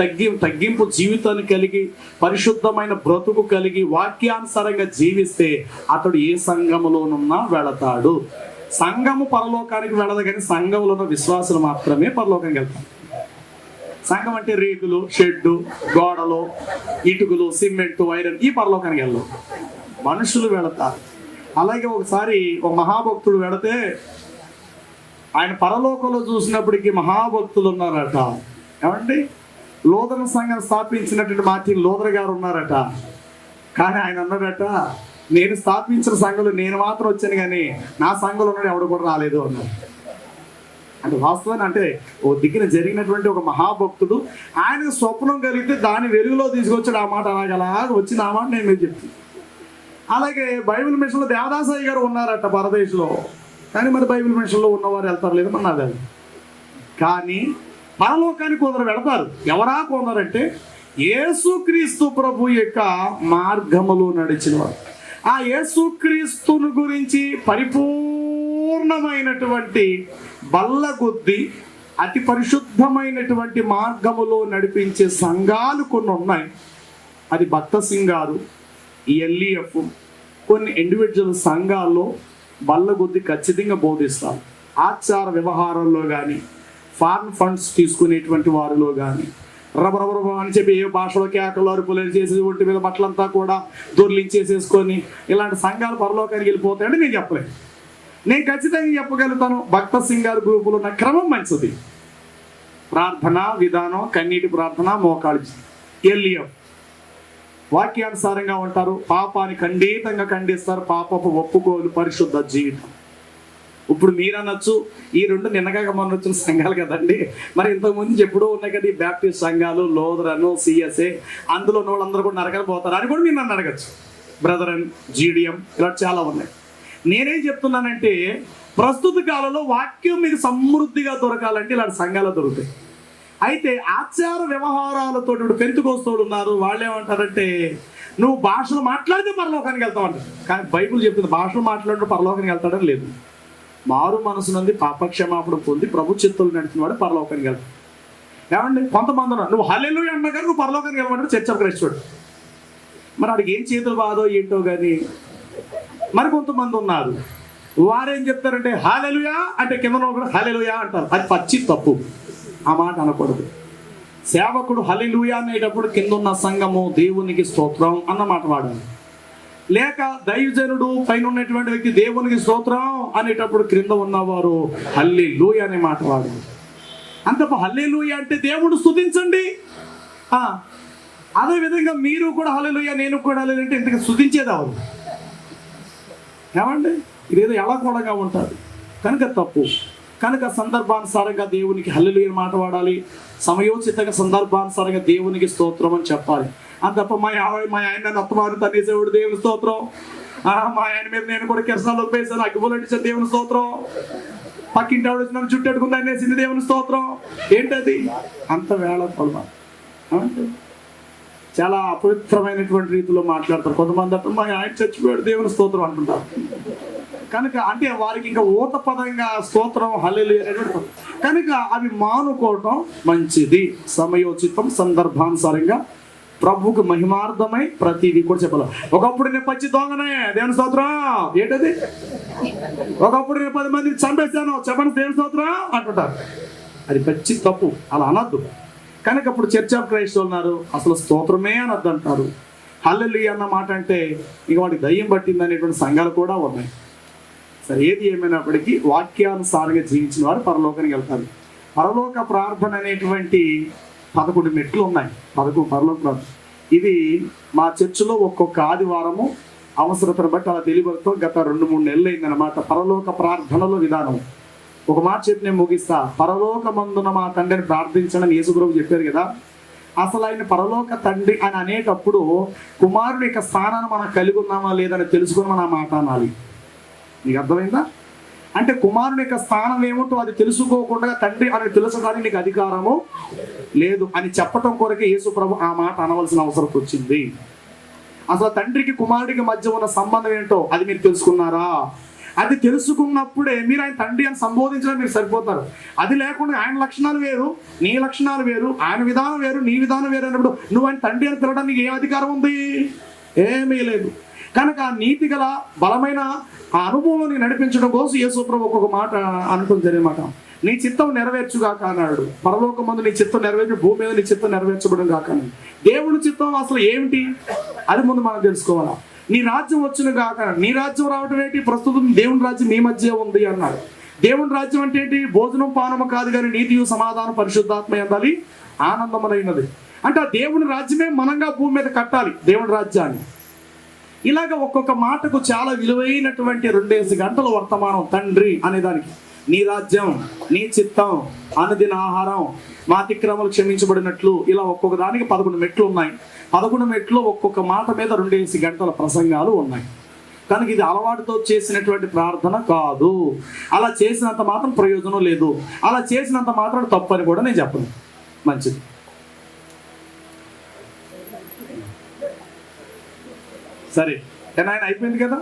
తగ్గింపు జీవితాన్ని కలిగి పరిశుద్ధమైన బ్రతుకు కలిగి వాక్యానుసారంగా జీవిస్తే అతడు ఏ సంఘములోనున్నా వెళతాడు. సంఘము పరలోకానికి వెళ్ళదు, కానీ సంఘంలో ఉన్న విశ్వాసులు మాత్రమే పరలోకానికి వెళ్తారు. సంఘం అంటే రేకులు, షెడ్డు, గోడలు, ఇటుకలు, సిమెంటు, ఐరన్, ఈ పరలోకానికి వెళ్ళవు, మనుషులు వెళతారు. అలాగే ఒకసారి ఒక మహాభక్తుడు వెళితే ఆయన పరలోకంలో చూసినప్పటికీ మహాభక్తులు ఉన్నారట. ఏమండి, లూథరన్ సంఘం స్థాపించినటువంటి మార్టిన్ లూథర్ గారు ఉన్నారట. కానీ ఆయన అన్నాడట, నేను స్థాపించిన సంఘంలో నేను మాత్రం వచ్చాను, కానీ నా సంఘంలో ఉన్నాడు ఎవడు కూడా రాలేదు అన్నారు. అంటే వాస్తవాన్ని అంటే ఓ దిగిన జరిగినటువంటి ఒక మహాభక్తుడు ఆయన స్వప్నం కలిగితే దాని వెలుగులో తీసుకొచ్చాడు. ఆ మాట అలాగ వచ్చింది. ఆ మాట నేను మీరు చెప్తాను. అలాగే బైబిల్ మిషన్లో దేవదాసయ్య గారు ఉన్నారట పరదేశంలో. కానీ మరి బైబిల్ మిషన్లో ఉన్నవారు వెళ్తారు లేదు మరి నాది. కానీ పరలోకానికి కొందరు వెళతారు. ఎవరా కొందరంటే యేసుక్రీస్తు ప్రభు యొక్క మార్గములో నడిచిన వారు. ఆ యేసుక్రీస్తుని గురించి పరిపూర్ణమైనటువంటి బల్లగుద్ది అతి పరిశుద్ధమైనటువంటి మార్గములో నడిపించే సంఘాలు కొన్ని ఉన్నాయి. అది భక్త సింగారు, ఎల్ఈఎఫ్, కొన్ని ఇండివిజువల్ సంఘాల్లో బల్లగుద్ది ఖచ్చితంగా బోధిస్తారు. ఆచార వ్యవహారంలో కానీ, ఫారెన్ ఫండ్స్ తీసుకునేటువంటి వారిలో కానీ రబరబరబ అని చెప్పి ఏ భాషలో కేకలు అరుపులు చేసి ఒంటి మీద బట్టలంతా కూడా దొర్లించేసేసుకొని ఇలాంటి సంఘాలు పరలోకానికి వెళ్ళిపోతాయని నేను చెప్పలేను. నేను ఖచ్చితంగా చెప్పగలుగుతాను, భక్త సింగారు గ్రూపులో ఉన్న క్రమం మంచిది. ప్రార్థన విధానం, కన్నీటి ప్రార్థన, మోకాళ్ళు, ఎల్ఈఎఫ్ వాక్యానుసారంగా ఉంటారు. పాపాన్ని ఖండితంగా ఖండిస్తారు. పాపపు ఒప్పుకోలు, పరిశుద్ధ జీవితం. ఇప్పుడు మీరు అనొచ్చు, ఈ రెండు నిన్నగా మొన్న వచ్చిన సంఘాలు కదండి, మరి ఇంతకుముందు ఎప్పుడూ ఉన్నాయి కదా ఈ బ్యాప్టిస్ట్ సంఘాలు, లోదరను, సిఎస్ఏ, అందులో ఉన్న వాళ్ళందరూ కూడా నరకలు పోతారు అని కూడా మీరు నన్ను అడగచ్చు. బ్రదరన్, జీడిఎం, ఇలా చాలా ఉన్నాయి. నేనేం చెప్తున్నానంటే ప్రస్తుత కాలంలో వాక్యం మీకు సమృద్ధిగా దొరకాలంటే ఇలాంటి సంఘాలు దొరుకుతాయి. అయితే ఆచార వ్యవహారాలతో ఇప్పుడు పెంతుకోస్తోడు ఉన్నారు. వాళ్ళు ఏమంటారంటే నువ్వు భాషలు మాట్లాడితే పరలోకానికి వెళ్తావు అంటారు. కానీ బైబిల్ చెప్తుంది భాషలు మాట్లాడితే పరలోకానికి వెళ్తాడని లేదు. మారు మనసు నుండి పాపక్షమాపణ పొంది ప్రభు చిత్తులు నడిచిన వాడు పరలోకానికి వెళ్తాడు. ఏమండి, కొంతమంది ఉన్నారు నువ్వు హల్లెలూయా అన్నా కానీ నువ్వు పరలోకానికి వెళ్ళమంటే చర్చ క్రైస్తవుడు. మరి వాడికి ఏం చేతులు బాధో ఏంటో కానీ. మరి కొంతమంది ఉన్నారు వారేం చెప్తారంటే హల్లెలూయా అంటే కింద కూడా హల్లెలూయా అంటారు. అది పచ్చి తప్పు, ఆ మాట అనకూడదు. సేవకుడు హల్లెలూయా అనేటప్పుడు కింద ఉన్న సంఘము దేవునికి స్తోత్రం అన్న మాట వాడాలి. లేక దైవజనుడు పైన ఉన్నటువంటి వ్యక్తి దేవునికి స్తోత్రం అనేటప్పుడు క్రింద ఉన్నవారు హల్లెలూయా అనే మాట వాడాలి. అంత హల్లెలూయా అంటే దేవుడు స్తుతించండి. అదే విధంగా మీరు కూడా హల్లెలూయా, నేను కూడా హల్లెలూయా అంటే ఇంతకు స్తుతించేది అవరు. ఏమండి, ఇదేదో ఎలాగోళంగా ఉంటుంది కనుక తప్పు. కనుక సందర్భానుసారంగా దేవునికి హల్లెలూయా మాట వాడాలి. సమయోచితంగా సందర్భానుసారంగా దేవునికి స్తోత్రం అని చెప్పాలి. అంత తప్ప మా ఆయన అత్తమారు తనేసేవాడు దేవుని స్తోత్రం, మా ఆయన మీద నేను కూడా కిరసాలు వేసాను అగ్గిపోలేసాను దేవుని స్తోత్రం, పక్కింటి ఆవిడ వచ్చి నన్ను చుట్టెట్టుకుంది అనేసింది దేవుని స్తోత్రం. ఏంటది అంత వేళ కొలవ. చాలా అపవిత్రమైనటువంటి రీతిలో మాట్లాడతారు కొంతమంది. అంటే మా ఆయన చచ్చిపోయాడు దేవుని స్తోత్రం అంటుంటారు. కనుక అంటే వారికి ఇంకా ఊత పదంగా స్తోత్రం హల్లెలూయా అనేటువంటి కనుక అవి మానుకోవటం మంచిది. సమయోచితం సందర్భానుసారంగా ప్రభువుకు మహిమార్థమై ప్రతిదీ కూడా చెప్పాలి. ఒకప్పుడు నేను పచ్చి దొంగనే దేవుని స్తోత్రం ఏంటది, ఒకప్పుడు నేను 10 మందిని చంపేశాను చెప్పండి దేవుని స్తోత్రం అంటుంటారు. అది పచ్చి తప్పు, అలా అనద్దు. కనుక అప్పుడు చర్చ్ ఆఫ్ క్రైస్ట్ ఉన్నారు అసలు స్తోత్రమే అనద్దు అంటారు. హల్లెలూయా అన్న మాట అంటే ఇక వాడికి దయ్యం పట్టింది అనేటువంటి సంఘాలు కూడా ఉన్నాయి. సరే, ఏది ఏమైనప్పటికీ వాక్యానుసారంగా జీవించిన వారు పరలోకానికి వెళ్తారు. పరలోక ప్రార్థన అనేటువంటి 11 మెట్లు ఉన్నాయి. పరలోక ప్రార్థన ఇది మా చర్చిలో ఒక్కొక్క ఆదివారము అవసరతను బట్టి అలా తెలియబడుతూ గత 2-3 నెలలు అయిందనమాట. పరలోక ప్రార్థనలో విధానం ఒక మాట చెప్పి నేను ముగిస్తా. పరలోకమందున మా తండ్రిని ప్రార్థించడం యేసుప్రభు చెప్పారు కదా. అసలు ఆయన పరలోక తండ్రి అని అనేటప్పుడు కుమారుని యొక్క స్థానాన్ని మనం కలిగి ఉన్నామా లేదని తెలుసుకుని మనం మాట అనాలి. నీకు అర్థమైందా? అంటే కుమారుని యొక్క స్థానం ఏమిటో అది తెలుసుకోకుండా తండ్రి అని తెలుసుకోవడానికి నీకు అధికారము లేదు అని చెప్పటం కొరకే యేసు ప్రభు ఆ మాట అనవలసిన అవసరం వచ్చింది. అసలు తండ్రికి కుమారుడికి మధ్య ఉన్న సంబంధం ఏంటో అది మీరు తెలుసుకున్నారా? అది తెలుసుకున్నప్పుడే మీరు ఆయన తండ్రి అని సంబోధించడం మీరు సరిపోతారు. అది లేకుండా ఆయన లక్షణాలు వేరు, నీ లక్షణాలు వేరు, ఆయన విధానం వేరు, నీ విధానం వేరు అన్నప్పుడు నువ్వు ఆయన తండ్రి అని పిలవడానికి ఏ అధికారం ఉంది? ఏమీ లేదు. కనుక ఆ నీతి గల బలమైన ఆ అనుభవంలో నీ నడిపించడం కోసం యేసుప్రభు ఒక్కొక్క మాట అనుకుని జరిగినమాట. నీ చిత్తం నెరవేర్చుగాక అన్నాడు. పరలోకమందు నీ చిత్తం నెరవేర్చు, భూమి మీద నీ చిత్తం నెరవేర్చబడం కాక. దేవుని చిత్తం అసలు ఏమిటి అది ముందు మనం తెలుసుకోవాలా. నీ రాజ్యం వచ్చిన కాక. నీ రాజ్యం రావటం ఏంటి? ప్రస్తుతం దేవుని రాజ్యం మీ మధ్య ఉంది అన్నాడు. దేవుని రాజ్యం అంటే ఏంటి? భోజనం పానము కాదు కానీ నీతియు సమాధానం పరిశుద్ధాత్మ ఎందాలి ఆనందములైనది. అంటే ఆ దేవుని రాజ్యమే మనంగా భూమి మీద కట్టాలి, దేవుని రాజ్యాన్ని. ఇలాగ ఒక్కొక్క మాటకు చాలా విలువైనటువంటి 2 గంటల వర్తమానం తండ్రి అనేదానికి. నీ రాజ్యం, నీ చిత్తం, అనుదిన ఆహారం, మా అతిక్రమలు క్షమించబడినట్లు, ఇలా ఒక్కొక్క దానికి 11 మెట్లు ఉన్నాయి. 11 మెట్లు ఒక్కొక్క మాట మీద 2 గంటల ప్రసంగాలు ఉన్నాయి. కనుక ఇది అలవాటుతో చేసినటువంటి ప్రార్థన కాదు. అలా చేసినంత మాత్రం ప్రయోజనం లేదు, అలా చేసినంత మాత్రం తప్పు అని కూడా నేను చెప్పను. మంచిది. సరే, కానీ ఆయన అయిపోయింది కదా.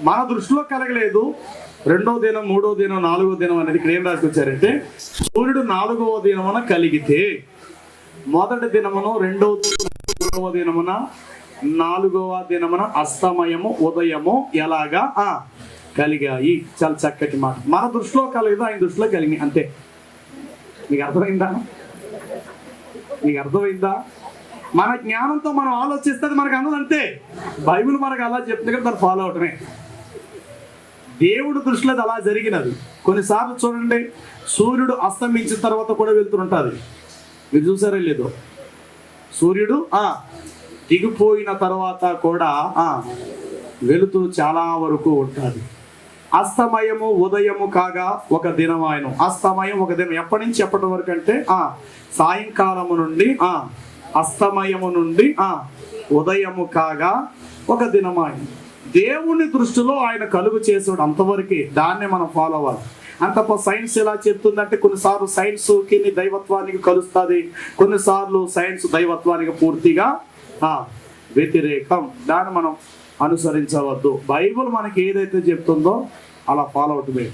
మన దృష్టిలో కలగలేదు. 2వ దినం, 3వ దినం, 4వ దినం అనేది ఇక్కడ ఏం రాసుకొచ్చారంటే, సూర్యుడు 4వ దినమున కలిగితే, మొదటి దినమును, 2వ దినమున, 3వ దినమున, 4వ దినమున అస్తమయము ఉదయము ఎలాగా కలిగాయి. చాలా చక్కటి మాట. మన దృష్టిలో కలగదు, ఆయన దృష్టిలో కలిగి, అంతే. మీకు అర్థమైందా? మీకు అర్థమైందా? మన జ్ఞానంతో మనం ఆలోచిస్తే మనకు అన్నది అంతే. బైబిల్ మనకు అలా చెప్తుంది కదా, దాన్ని ఫాలో అవటమే. దేవుడు దృష్టిలో అలా జరిగినది. కొన్నిసార్లు చూడండి, సూర్యుడు అస్తమించిన తర్వాత కూడా వెళ్తుంటుంది. మీరు చూసారో లేదో, సూర్యుడు దిగిపోయిన తర్వాత కూడా వెలుతూ చాలా వరకు ఉంటుంది. అస్తమయము ఉదయము కాగా ఒక దినం ఆయన. అస్తమయం ఒక దినం. ఎప్పటి నుంచి ఎప్పటి వరకు అంటే సాయంకాలము నుండి అస్తమయము నుండి ఉదయము కాగా ఒక దినం ఆయన. దేవుని దృష్టిలో ఆయన కలుగు చేసాడు అంతవరకే. దాన్నే మనం ఫాలో అవ్వాలి. అంత సైన్స్ ఎలా చెప్తుందంటే, కొన్నిసార్లు సైన్స్ కి దైవత్వానికి కలుస్తుంది, కొన్నిసార్లు సైన్స్ దైవత్వానికి పూర్తిగా వ్యతిరేకం. దాన్ని మనం అనుసరించవద్దు. బైబిల్ మనకి ఏదైతే చెప్తుందో అలా ఫాలో అవుతుంది.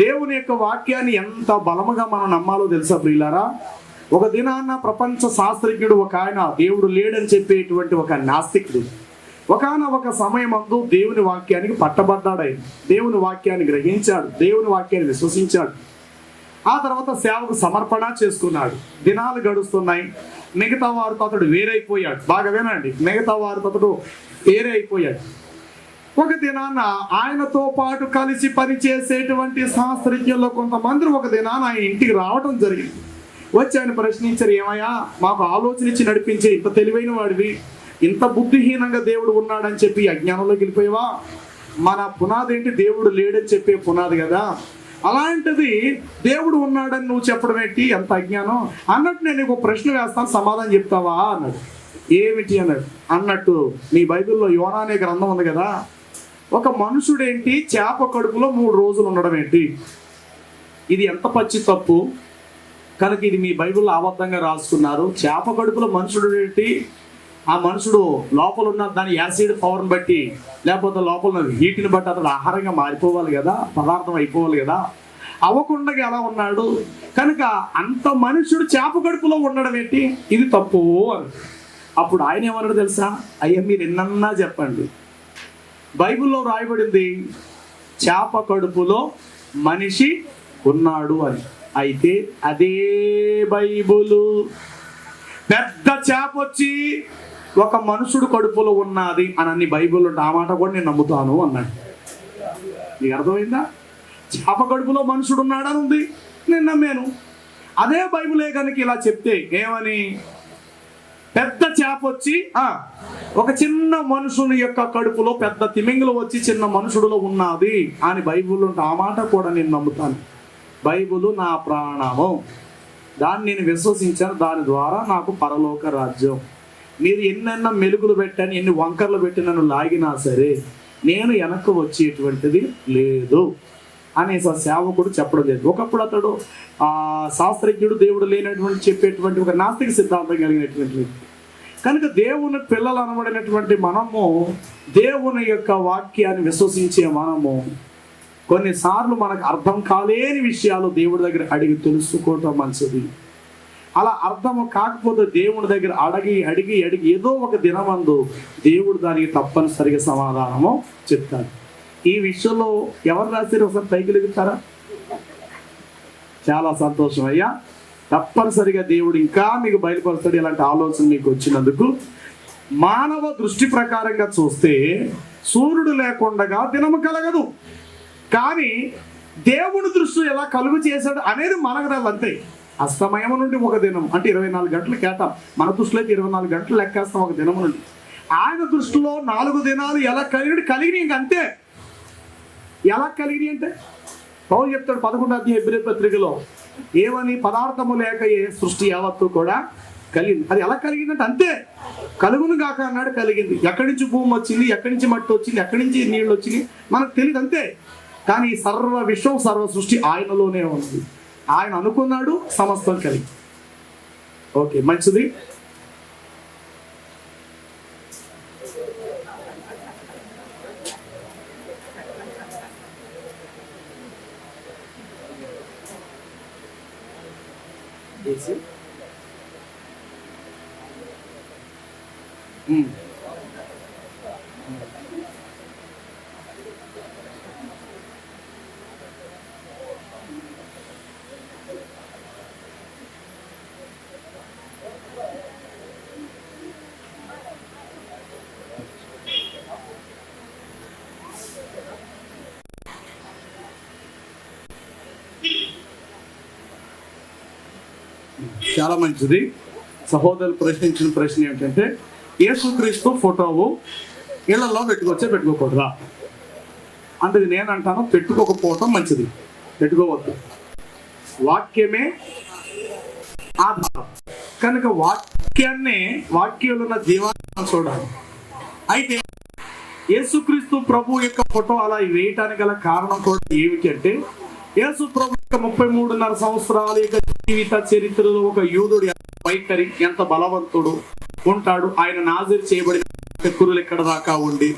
దేవుని యొక్క వాక్యాన్ని ఎంత బలముగా మనం నమ్మాలో తెలుసా ప్రియులారా? ఒక దినాన్న ప్రపంచ శాస్త్రజ్ఞుడు ఒక ఆయన, దేవుడు లేడని చెప్పేటువంటి ఒక నాస్తికుడు, ఒక సమయమందు దేవుని వాక్యానికి పట్టబడ్డాడు. ఆయన దేవుని వాక్యాన్ని గ్రహించాడు, దేవుని వాక్యాన్ని విశ్వసించాడు. ఆ తర్వాత సేవకు సమర్పణ చేసుకున్నాడు. దినాలు గడుస్తున్నాయి. మిగతా వారితో అతడు వేరైపోయాడు. బాగా వినండి, మిగతా వారితో అతడు వేరైపోయాడు. ఒక దినాన ఆయనతో పాటు కలిసి పనిచేసేటువంటి శాస్త్రజ్ఞుల్లో కొంతమంది ఒక దినాన ఆయన ఇంటికి రావడం జరిగింది. వచ్చి ఆయన ప్రశ్నించారు, ఏమయ్యా, మాకు ఆలోచన ఇచ్చి నడిపించే ఇంత తెలివైన వాడివి, ఇంత బుద్ధిహీనంగా దేవుడు ఉన్నాడని చెప్పి అజ్ఞానంలోకి వెళ్ళిపోయావా? మన పునాది ఏంటి? దేవుడు లేడని చెప్పే పునాది కదా. అలాంటిది దేవుడు ఉన్నాడని నువ్వు చెప్పడం ఏంటి? ఎంత అజ్ఞానం అన్నట్టు. నేను నీకు ప్రశ్న వేస్తాను, సమాధానం చెప్తావా అన్నాడు. ఏమిటి అన్నాడు. అన్నట్టు నీ బైబిల్లో యోనా అనే గ్రంథం ఉంది కదా, ఒక మనుషుడేంటి చేప కడుపులో 3 రోజులు ఉండడం ఏంటి? ఇది ఎంత పచ్చి తప్పు. కనుక ఇది మీ బైబిల్లో అబద్ధంగా రాసుకున్నారు. చేప కడుపులో మనుషుడు ఏంటి? ఆ మనుషుడు లోపల ఉన్న దాని యాసిడ్ పవర్ని బట్టి, లేకపోతే లోపల ఉన్న హీట్ని బట్టి అతడు ఆహారంగా మారిపోవాలి కదా, పదార్థం అయిపోవాలి కదా. అవ్వకుండా ఎలా ఉన్నాడు? కనుక అంత మనుషుడు చేప కడుపులో ఉండడం ఏంటి? ఇది తప్పు అని. అప్పుడు ఆయన ఏమన్నాడు తెలుసా? అయ్యా, మీరు ఎన్నన్నా చెప్పండి, బైబిల్లో రాయబడింది చేప కడుపులో మనిషి ఉన్నాడు అని. అయితే అదే బైబులు పెద్ద చేప వచ్చి ఒక మనుషుడు కడుపులో ఉన్నది అని అన్ని బైబిల్లో ఆ మాట కూడా నేను నమ్ముతాను అన్నాడు. నీకు అర్థమైందా? చేప కడుపులో మనుషుడు ఉన్నాడని ఉంది, నేను నమ్మాను. అదే బైబిలే కనుక ఇలా చెప్తే ఏమని, పెద్ద చేప వచ్చి ఒక చిన్న మనుషుని యొక్క కడుపులో పెద్ద తిమింగలు వచ్చి చిన్న మనుషుడులో ఉన్నది అని బైబిల్లో ఆ మాట కూడా నేను నమ్ముతాను. బైబిలు నా ప్రాణము. దాన్ని నేను విశ్వసించాను, దాని ద్వారా నాకు పరలోక రాజ్యం. మీరు ఎన్నెన్న మెలుగులు పెట్టాను, ఎన్ని వంకర్లు పెట్టి నన్ను లాగినా సరే నేను వెనక్కి వచ్చేటువంటిది లేదు అనేసి ఆ సేవకుడు చెప్పడం జరిగింది. ఒకప్పుడు అతడు శాస్త్రజ్ఞుడు, దేవుడు లేనటువంటి చెప్పేటువంటి ఒక నాస్తిక సిద్ధాంతం కలిగినటువంటి వ్యక్తి. కనుక దేవుని పిల్లలు అనబడినటువంటి మనము, దేవుని యొక్క వాక్యాన్ని విశ్వసించే మనము కొన్నిసార్లు మనకు అర్థం కాలేని విషయాలు దేవుడి దగ్గర అడిగి తెలుసుకోవటం మంచిది. అలా అర్థము కాకపోతే దేవుడి దగ్గర అడిగి ఏదో ఒక దినమందు దేవుడు దానికి తప్పనిసరిగా సమాధానము చెప్తాడు. ఈ విషయంలో ఎవరు రాశారు ఒకసారి పైకి లెగుతారా? చాలా సంతోషం అయ్యా. తప్పనిసరిగా దేవుడు ఇంకా మీకు బయలుపరుస్తాడు. ఇలాంటి ఆలోచన మీకు వచ్చినందుకు. మానవ దృష్టి ప్రకారంగా చూస్తే సూర్యుడు లేకుండా దినము కలగదు, కానీ దేవుని దృష్టి ఎలా కలుగు చేశాడు అనేది మనకు రాదు అంతే. అస్తమయం నుండి ఒక దినం అంటే 24 గంటలు కేటాం. మన దృష్టిలో అయితే 24 గంటలు లెక్కేస్తాం ఒక దినం నుండి. ఆయన దృష్టిలో 4 దినాలు ఎలా కలిగినాయి ఇంకంతే. ఎలా కలిగినాయి అంటే పౌలు చెప్తాడు 11వ అధ్యాయం హెబ్రీ పత్రికలో ఏమని, పదార్థము లేక ఏ సృష్టి యావత్తు కూడా కలిగింది. అది ఎలా కలిగిందంటే అంతే, కలుగును గాక అన్నాడు, కలిగింది. ఎక్కడి నుంచి భూమి వచ్చింది, ఎక్కడి నుంచి మట్టి వచ్చింది, ఎక్కడి నుంచి నీళ్ళు వచ్చింది మనకు తెలియదు అంతే. కానీ సర్వ విశ్వం, సర్వ సృష్టి ఆయనలోనే ఉంది. ఆయన అనుకున్నాడు, సమస్తం కలిగి. ఓకే, మంచిది. చాలా మంచిది. సహోదరులు ప్రశ్నించిన ప్రశ్న ఏమిటంటే, యేసుక్రీస్తు ఫోటోవు ఇళ్లలో పెట్టుకోకూడదా అంటే నేను అంటాను, పెట్టుకోకపోవటం మంచిది, పెట్టుకోవద్దు. వాక్యమే ఆధారం కనుక వాక్యంలో ఉన్న జీవాన్ని చూడాలి. అయితే యేసుక్రీస్తు ప్రభు యొక్క ఫోటో అలా వేయటానికి గల కారణం కూడా ఏమిటంటే, యేసు ప్రభు యొక్క 33.5 సంవత్సరాల యొక్క జీవిత చరిత్రలో ఒక యూదుడు వైఖరి ఎంత బలవంతుడు ఉంటాడు. ఆయన నాజీరు చేయబడిన కురులు ఎక్కడ దాకా ఉండి